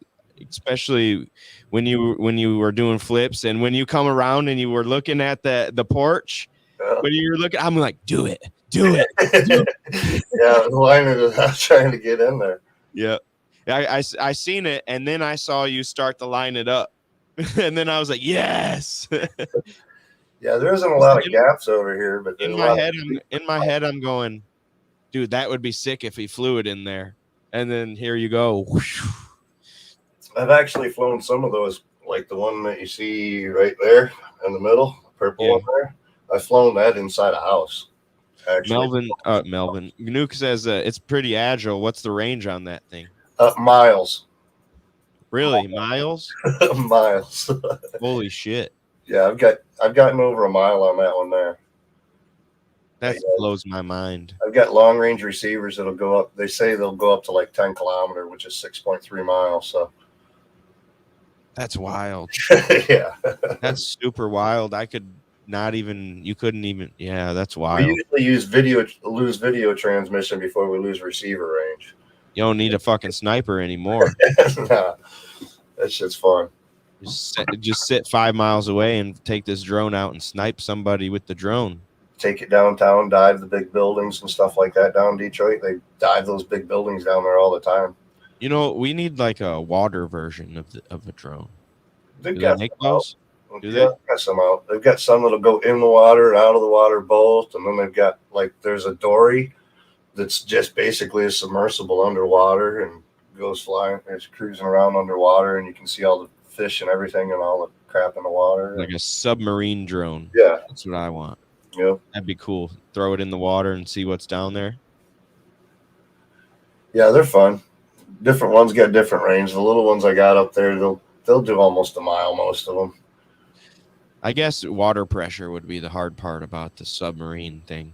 especially when you were doing flips and when you come around and you were looking at the porch. When you were looking, I'm like, do it. Yeah, the line is trying to get in there. Yeah, I seen it, and then I saw you start to line it up, and then I was like, yes. Yeah, there isn't a lot of gaps over here, but in my head, I'm going, dude, that would be sick if he flew it in there. And then here you go. I've actually flown some of those, like the one that you see right there in the middle, purple one there. I've flown that inside a house. Actually. Melvin Nuke says it's pretty agile. What's the range on that thing? Miles. Really, miles? Miles. Holy shit! Yeah, I've gotten over a mile on that one there. That blows my mind. I've got long range receivers that'll go up. They say they'll go up to like 10 kilometer, which is 6.3 miles. So that's wild. Yeah, that's super wild. I could not even. You couldn't even. Yeah, that's wild. We usually lose video transmission before we lose receiver range. You don't need a fucking sniper anymore. Nah, that shit's fun. Just sit 5 miles away and take this drone out and snipe somebody with the drone. Take it downtown, dive the big buildings and stuff like that down in Detroit. They dive those big buildings down there all the time. You know, we need like a water version of a drone. They've Do got they make those? Do they? Got some out. They've got some that'll go in the water and out of the water both, and then they've got like there's a dory that's just basically a submersible underwater and goes flying. It's cruising around underwater, and you can see all the fish and everything and all the crap in the water. Like a submarine drone. Yeah, that's what I want. Yeah, that'd be cool. Throw it in the water and see what's down there. Yeah, they're fun. Different ones got different range. The little ones I got up there, they'll do almost a mile, most of them. I guess water pressure would be the hard part about the submarine thing.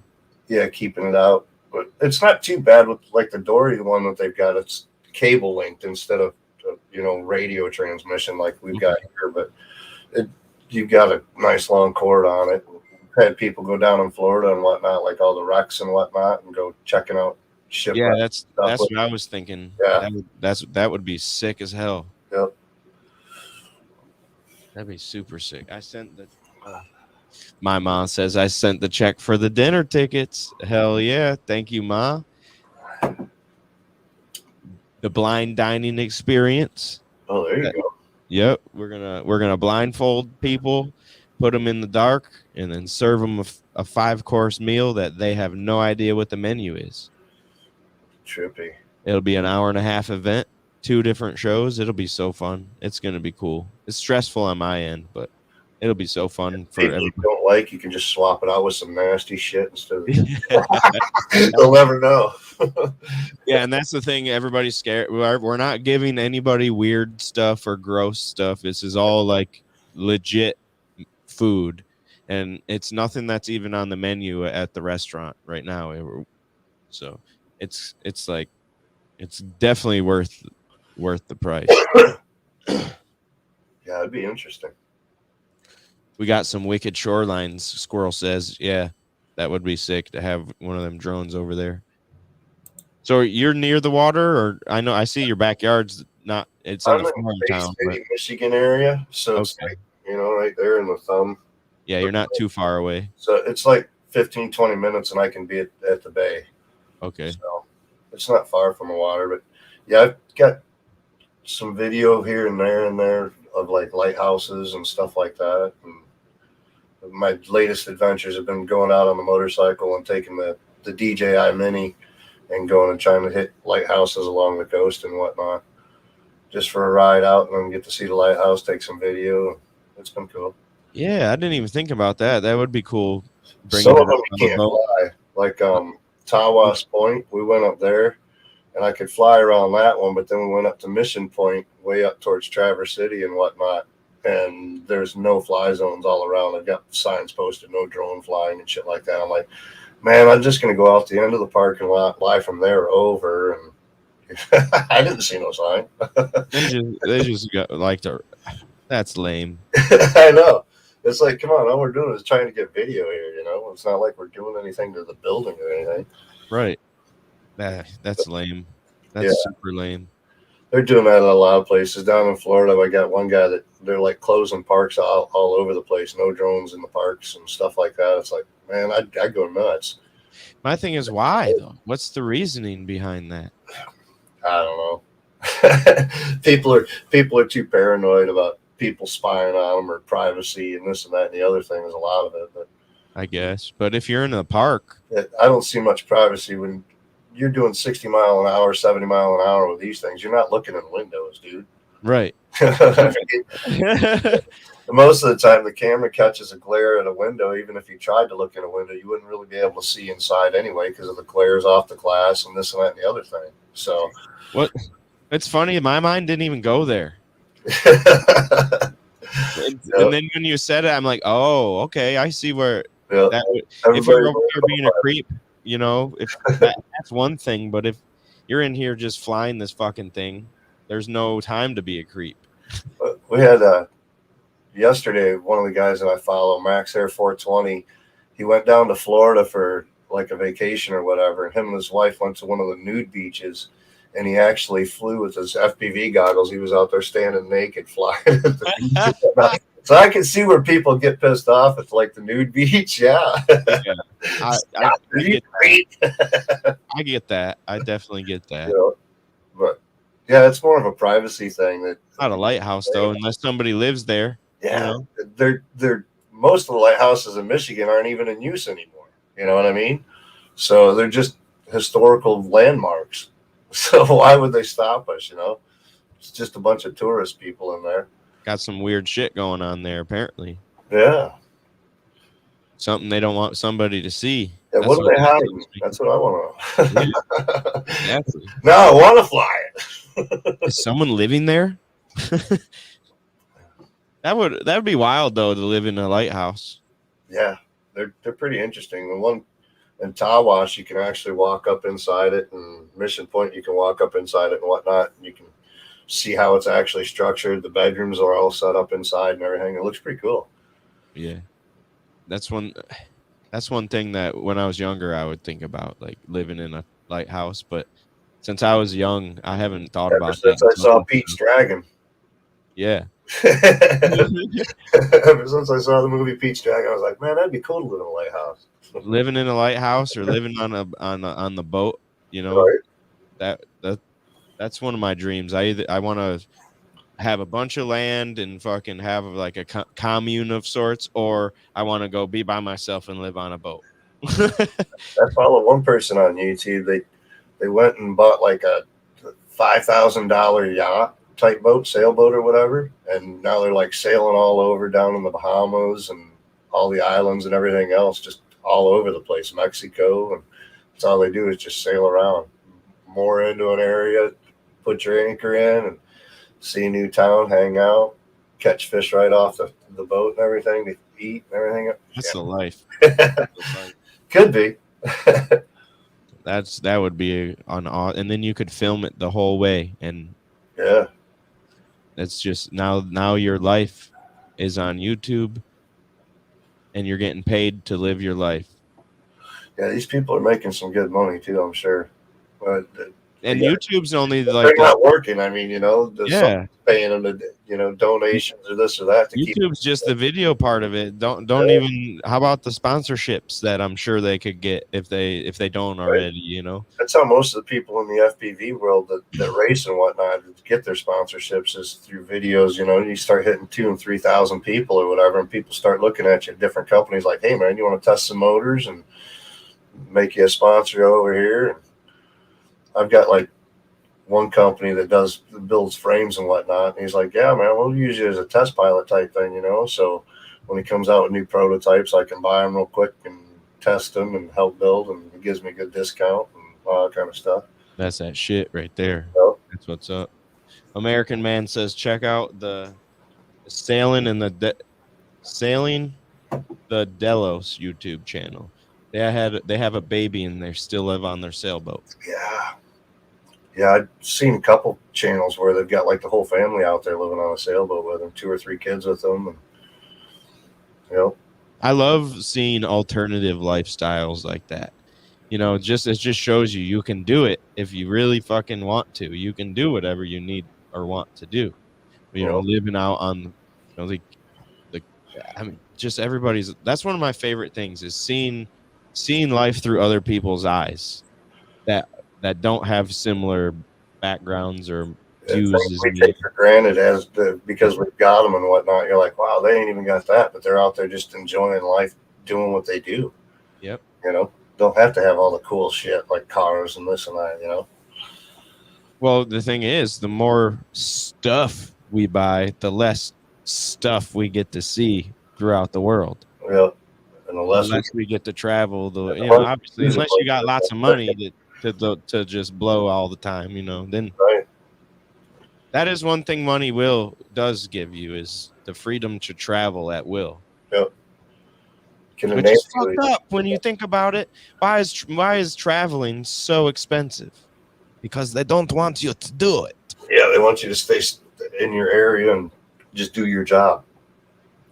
Yeah, keeping it out. But it's not too bad with like the dory one that they've got. It's cable linked instead of radio transmission like we've got here. But you've got a nice long cord on it. We've had people go down in Florida and whatnot, like all the wrecks and whatnot, and go checking out shipwrecks. Yeah, that's what I was thinking. Yeah, that would be sick as hell. Yep. That'd be super sick. I sent the. My mom says I sent the check for the dinner tickets. Hell yeah! Thank you, Ma. The blind dining experience. Oh, there you go. Yep, we're gonna blindfold people, put them in the dark, and then serve them a 5-course meal that they have no idea what the menu is. Trippy. It'll be an 1.5-hour event, 2 different shows. It'll be so fun. It's gonna be cool. It's stressful on my end, but it'll be so fun for everyone. If you don't like, you can just swap it out with some nasty shit instead of. They'll never know. Yeah, and that's the thing. Everybody's scared. We're not giving anybody weird stuff or gross stuff. This is all like legit food, and it's nothing that's even on the menu at the restaurant right now. So it's like it's definitely worth the price. Yeah, it'd be interesting. We got some wicked shorelines. Squirrel says, yeah, that would be sick to have one of them drones over there. So you're near the water, or I see your backyard's not. It's in a farm town, but Michigan area, so it's like right there in the thumb. Yeah, you're not too far away. So it's like 15-20 minutes, and I can be at the bay. Okay. So it's not far from the water, but yeah, I've got some video here and there of like lighthouses and stuff like that. And my latest adventures have been going out on the motorcycle and taking the DJI Mini and going and trying to hit lighthouses along the coast and whatnot, just for a ride out, and then get to see the lighthouse, take some video. It's been cool. Yeah, I didn't even think about that. That would be cool. Some of them you can't fly, like Tawas Point. We went up there, and I could fly around that one. But then we went up to Mission Point, way up towards Traverse City and whatnot, and there's no fly zones all around. I've got signs posted, no drone flying and shit like that. I'm like, man, I'm just going to go out the end of the parking lot, fly from there over, and I didn't see no sign. They just got like to. That's lame. I know. It's like, come on, all we're doing is trying to get video here, you know? It's not like we're doing anything to the building or anything. Right. That's lame. That's super lame. They're doing that in a lot of places. Down in Florida, I got one guy that they're like closing parks all over the place. No drones in the parks and stuff like that. It's like, man, I'd go nuts. My thing is, why, though? What's the reasoning behind that? I don't know. People are too paranoid about people spying on them or privacy and this and that and the other thing is a lot of it. But I guess. But if you're in a park, I don't see much privacy when you're doing 60 mile an hour, 70 mile an hour with these things. You're not looking in windows, dude. Right. Most of the time, the camera catches a glare at a window. Even if you tried to look in a window, you wouldn't really be able to see inside anyway because of the glares off the glass and this and that and the other thing. So, what? It's funny. My mind didn't even go there. And then when you said it, I'm like, oh, okay, I see where that would, if you're over there being a creep, you know, if that's one thing, but if you're in here just flying this fucking thing, there's no time to be a creep. We had yesterday, one of the guys that I follow, Max Air 420, he went down to Florida for like a vacation or whatever, and him and his wife went to one of the nude beaches. And he actually flew with his FPV goggles. He was out there standing naked flying. So I can see where people get pissed off at like the nude beach. Yeah. I get that. I definitely get that. You know, but yeah, it's more of a privacy thing. That not a lighthouse though, unless somebody lives there. Yeah, you know? They're most of the lighthouses in Michigan aren't even in use anymore. You know what I mean? So they're just historical landmarks. So why would they stop us, you know? It's just a bunch of tourist people in there. Got some weird shit going on there, apparently. Yeah. Something they don't want somebody to see. Yeah, what are they hiding? That's what I want to know. Yeah, exactly. No, I want to fly it. Is someone living there? That would be wild, though, to live in a lighthouse. Yeah, they're pretty interesting. The one in Tawash, you can actually walk up inside it, and Mission Point, you can walk up inside it and whatnot. And you can see how it's actually structured. The bedrooms are all set up inside and everything. It looks pretty cool. Yeah, that's one thing that when I was younger, I would think about, like living in a lighthouse. But since I was young, I haven't thought about that. Since I saw Pete's Dragon. Yeah. Ever since I saw the movie Pete's Dragon, I was like, man, that'd be cool to live in a lighthouse. Living in a lighthouse or living on the boat, you know, right. That's one of my dreams. I want to have a bunch of land and fucking have like a commune of sorts, or I want to go be by myself and live on a boat. I follow one person on YouTube. They went and bought like a $5,000 yacht type boat, sailboat or whatever, and now they're like sailing all over down in the Bahamas and all the islands and everything else, just all over the place, Mexico, and that's all they do is just sail around, moor into an area, put your anchor in, and see a new town, hang out, catch fish right off the boat and everything to eat and everything. That's the life. Could be. That would be and then you could film it the whole way, and yeah, it's just now your life is on YouTube, and you're getting paid to live your life. Yeah, these people are making some good money too, I'm sure. But and YouTube's only they're like not working. I mean, you know, yeah, paying them to, you know, donations or this or that. To YouTube's just the video part of it. Don't even. How about the sponsorships that I'm sure they could get if they don't already? You know, that's how most of the people in the FPV world that race and whatnot get their sponsorships is through videos. You know, you start hitting 2,000 and 3,000 people or whatever, and people start looking at you at different companies like, hey man, you want to test some motors and make you a sponsor over here. And I've got like one company that builds frames and whatnot. And he's like, yeah, man, we'll use you as a test pilot type thing, you know? So when he comes out with new prototypes, I can buy them real quick and test them and help build, and it gives me a good discount and all that kind of stuff. That's that shit right there. Yep. That's what's up. American Man says, check out the Sailing and Sailing the Delos YouTube channel. They have a baby and they still live on their sailboat. Yeah. Yeah, I've seen a couple channels where they've got like the whole family out there living on a sailboat with them, 2 or 3 kids with them. And, you know, I love seeing alternative lifestyles like that. You know, it just shows you can do it if you really fucking want to. You can do whatever you need or want to do. You know, living out on, you know, the I mean, just everybody's. That's one of my favorite things is seeing life through other people's eyes that don't have similar backgrounds or views as we me. take for granted because we've got them and whatnot. You're like, wow, they ain't even got that, but they're out there just enjoying life, doing what they do. Yep. You know, don't have to have all the cool shit like cars and this and that. You know. Well, the thing is, the more stuff we buy, the less stuff we get to see throughout the world. Yeah. And the less we get to travel, you know, obviously, unless you got lots of money to just blow all the time, you know, then that is one thing money does give you is the freedom to travel at will. Yep. Which is fucked up when you think about it. Why is traveling so expensive? Because they don't want you to do it. Yeah, they want you to stay in your area and just do your job.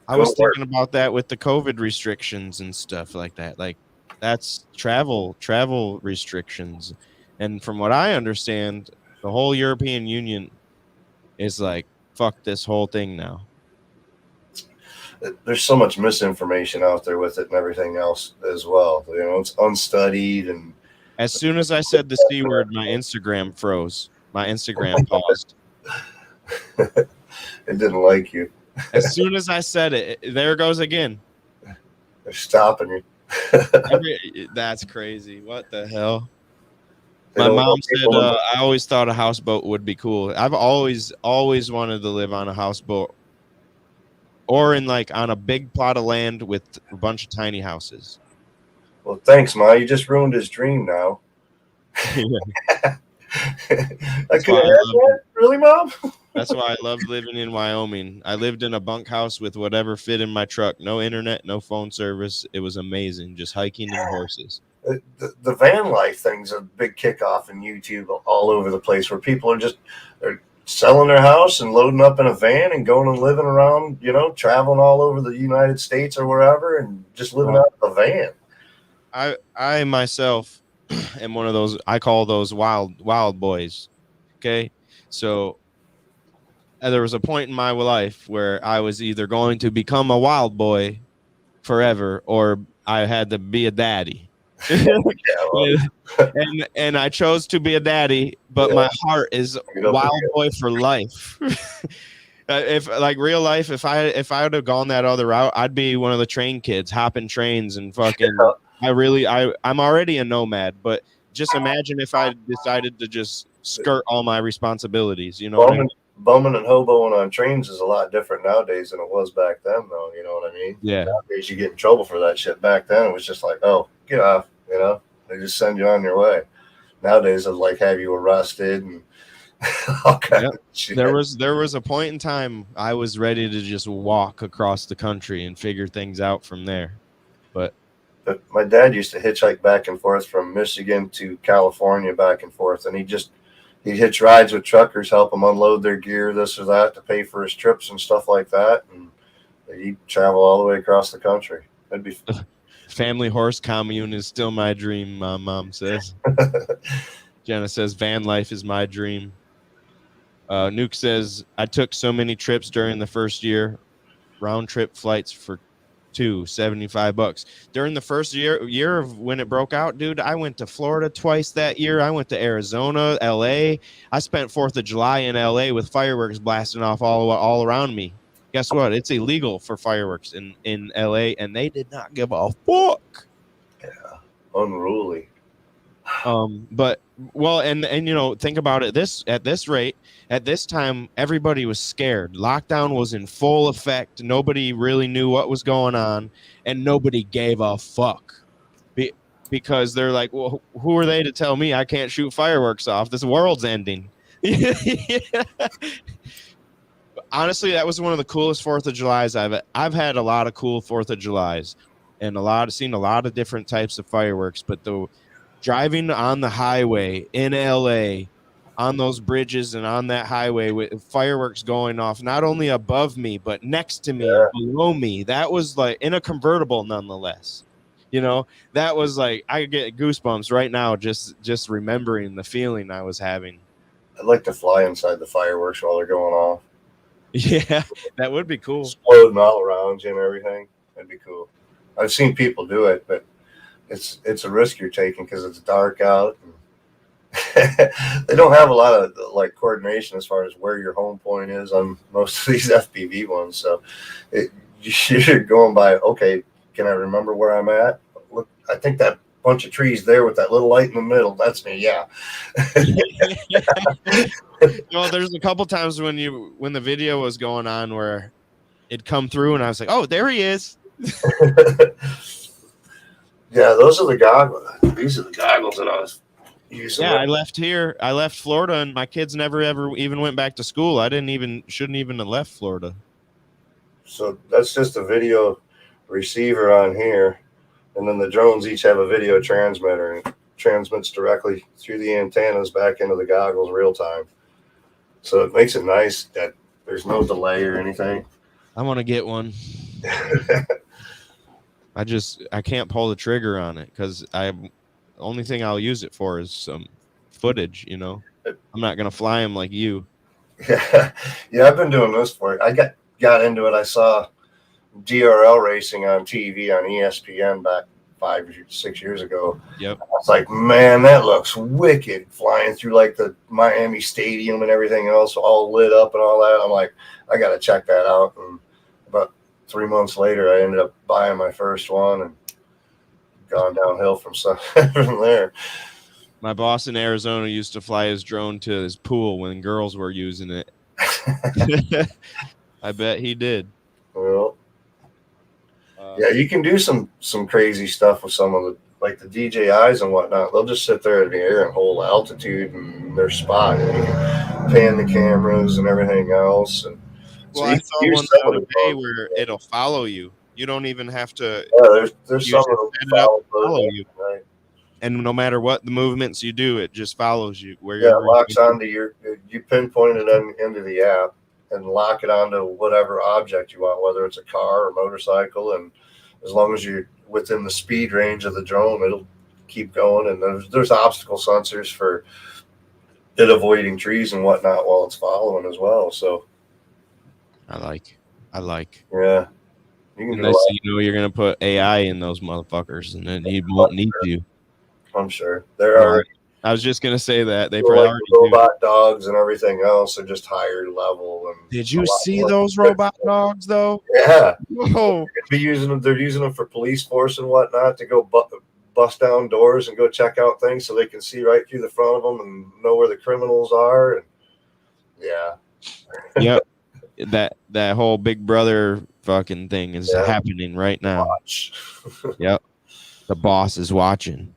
I was thinking about that with the COVID restrictions and stuff like that. Like, that's travel restrictions. And from what I understand, the whole European Union is like, fuck this whole thing now. There's so much misinformation out there with it and everything else as well. You know, it's unstudied. And as soon as I said the C word, my Instagram froze. My Instagram paused. It didn't like you. As soon as I said it, there it goes again. They're stopping you. That's crazy. What the hell? My mom said, I always thought a houseboat would be cool. I've always wanted to live on a houseboat or in like on a big plot of land with a bunch of tiny houses. Well, thanks, Ma. You just ruined his dream now. I could have had that? Really, Mom? That's why I loved living in Wyoming. I lived in a bunkhouse with whatever fit in my truck. No internet, no phone service. It was amazing. Just hiking and horses. The van life thing's a big kickoff in YouTube all over the place where people are they're selling their house and loading up in a van and going and living around, you know, traveling all over the United States or wherever and just living out of a van. I myself am one of those, I call those wild boys. Okay. So there was a point in my life where I was either going to become a wild boy forever or I had to be a daddy. and I chose to be a daddy, but my heart is wild boy for life. If like real life, if I would have gone that other route, I'd be one of the train kids hopping trains and fucking. I'm already a nomad, but just imagine if I decided to just skirt all my responsibilities. You know, what I mean? Bumming and hoboing on trains is a lot different nowadays than it was back then, though. You know what I mean? Yeah. Nowadays you get in trouble for that shit. Back then it was just like, oh, get off. You know, they just send you on your way. Nowadays it's like have you arrested and all kinds of shit. There was a point in time I was ready to just walk across the country and figure things out from there, but my dad used to hitchhike back and forth from Michigan to California back and forth, and he'd hitch rides with truckers, help them unload their gear, this or that, to pay for his trips and stuff like that, and he'd travel all the way across the country. That'd be family horse commune is still my dream, my mom says. Jenna says van life is my dream. Nuke says I took so many trips during the first year, round trip flights for $75 during the first year of when it broke out, dude. I went to Florida twice that year. I went to Arizona, LA. I spent 4th of July in LA with fireworks blasting off all around me. Guess what? It's illegal for fireworks in LA, and they did not give a fuck. Yeah, unruly. But well, and you know, think about it. At this rate, at this time, everybody was scared. Lockdown was in full effect. Nobody really knew what was going on, and nobody gave a fuck. because they're like, well, who are they to tell me I can't shoot fireworks off? This world's ending. Honestly, that was one of the coolest 4th of Julys I've had. A lot of cool 4th of Julys and seen a lot of different types of fireworks, but the driving on the highway in LA on those bridges and on that highway with fireworks going off, not only above me, but next to me and below me, that was like in a convertible nonetheless. You know, that was like, I get goosebumps right now just remembering the feeling I was having. I'd like to fly inside the fireworks while they're going off. Yeah, that would be cool. Exploding all around you and everything. That'd be cool. I've seen people do it, but it's a risk you're taking because it's dark out. They don't have a lot of like coordination as far as where your home point is on most of these FPV ones. So you're going by, okay, can I remember where I'm at? Look, I think that bunch of trees there with that little light in the middle, that's me. Yeah. No, there's a couple times when the video was going on where it'd come through and I was like, oh, there he is. Yeah, those are the goggles. These are the goggles that I was using. Yeah, I left Florida and my kids never ever even went back to school. Shouldn't even have left Florida. So that's just a video receiver on here. And then the drones each have a video transmitter and it transmits directly through the antennas back into the goggles real time. So it makes it nice that there's no delay or anything. I want to get one. I can't pull the trigger on it because the only thing I'll use it for is some footage, you know. I'm not gonna fly them like you. Yeah, I've been doing this for it. I got into it. I saw DRL racing on TV on ESPN back 5 or 6 years ago. Yep. I was like, man, that looks wicked, flying through like the Miami Stadium and everything else all lit up and all that. I'm like, I got to check that out. And about 3 months later, I ended up buying my first one and gone downhill from there. My boss in Arizona used to fly his drone to his pool when girls were using it. I bet he did. Well, yeah, you can do some crazy stuff with some of the, like the DJIs and whatnot. They'll just sit there in the air and hold altitude and their spot, and you can pan the cameras and everything else. And well, I saw one the other day where it'll follow you. You don't even have to. Yeah, there's some that follow you. Right. And no matter what the movements you do, it just follows you. Where it locks onto you pinpoint it into the app and lock it onto whatever object you want, whether it's a car or motorcycle. And as long as you're within the speed range of the drone, it'll keep going. And there's obstacle sensors for it avoiding trees and whatnot while it's following as well. So I like. Yeah. Unless you know you're gonna put AI in those motherfuckers, and then he won't need you. I'm sure they're already. I was just gonna say that they probably like robot dogs and everything else are just higher level. And did you see those robot dogs though? Yeah. Whoa. They're using them for police force and whatnot to go bust down doors and go check out things so they can see right through the front of them and know where the criminals are. And yeah. Yep. That whole Big Brother fucking thing is happening right now. Yep. The boss is watching.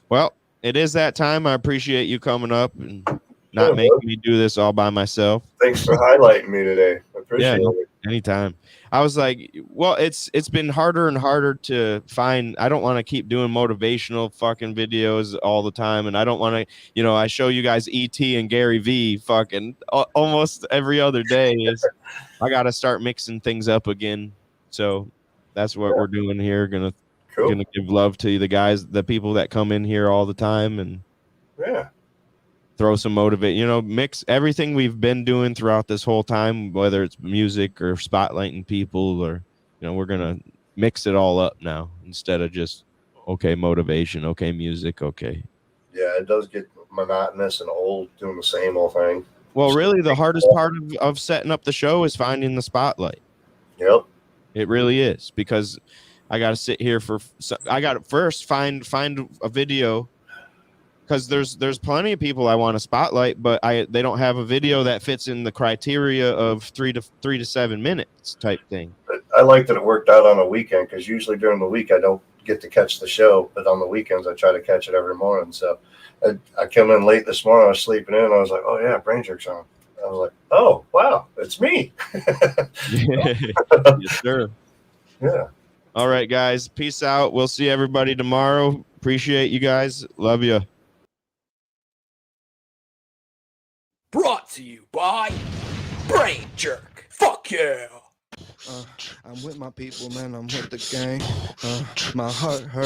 Well, it is that time. I appreciate you coming up and not making me do this all by myself. Thanks for highlighting me today. I appreciate it. Anytime. I was like, well, it's been harder and harder to find. I don't want to keep doing motivational fucking videos all the time. And I don't want to, I show you guys ET and Gary V fucking almost every other day. I got to start mixing things up again. So that's what we're doing here. Gonna give love to the people that come in here all the time and throw some mix everything we've been doing throughout this whole time, whether it's music or spotlighting people or, we're going to mix it all up now instead of just, okay, motivation, okay, music, okay. Yeah, it does get monotonous and old doing the same old thing. Well, really, the hardest part of setting up the show is finding the spotlight. Yep. It really is, because I got to sit here I got to first find a video, because there's plenty of people I want to spotlight, but they don't have a video that fits in the criteria of 3 to 7 minutes type thing. I like that it worked out on a weekend, because usually during the week I don't get to catch the show, but on the weekends I try to catch it every morning. So I come in late this morning. I was sleeping in. I was like, oh yeah, Brain Jerk's on. I was like, oh wow, it's me. Yes, sir. Yeah. All right, guys. Peace out. We'll see everybody tomorrow. Appreciate you guys. Love you. Brought to you by Brain Jerk. Fuck yeah. I'm with my people, man. I'm with the gang. My heart hurts.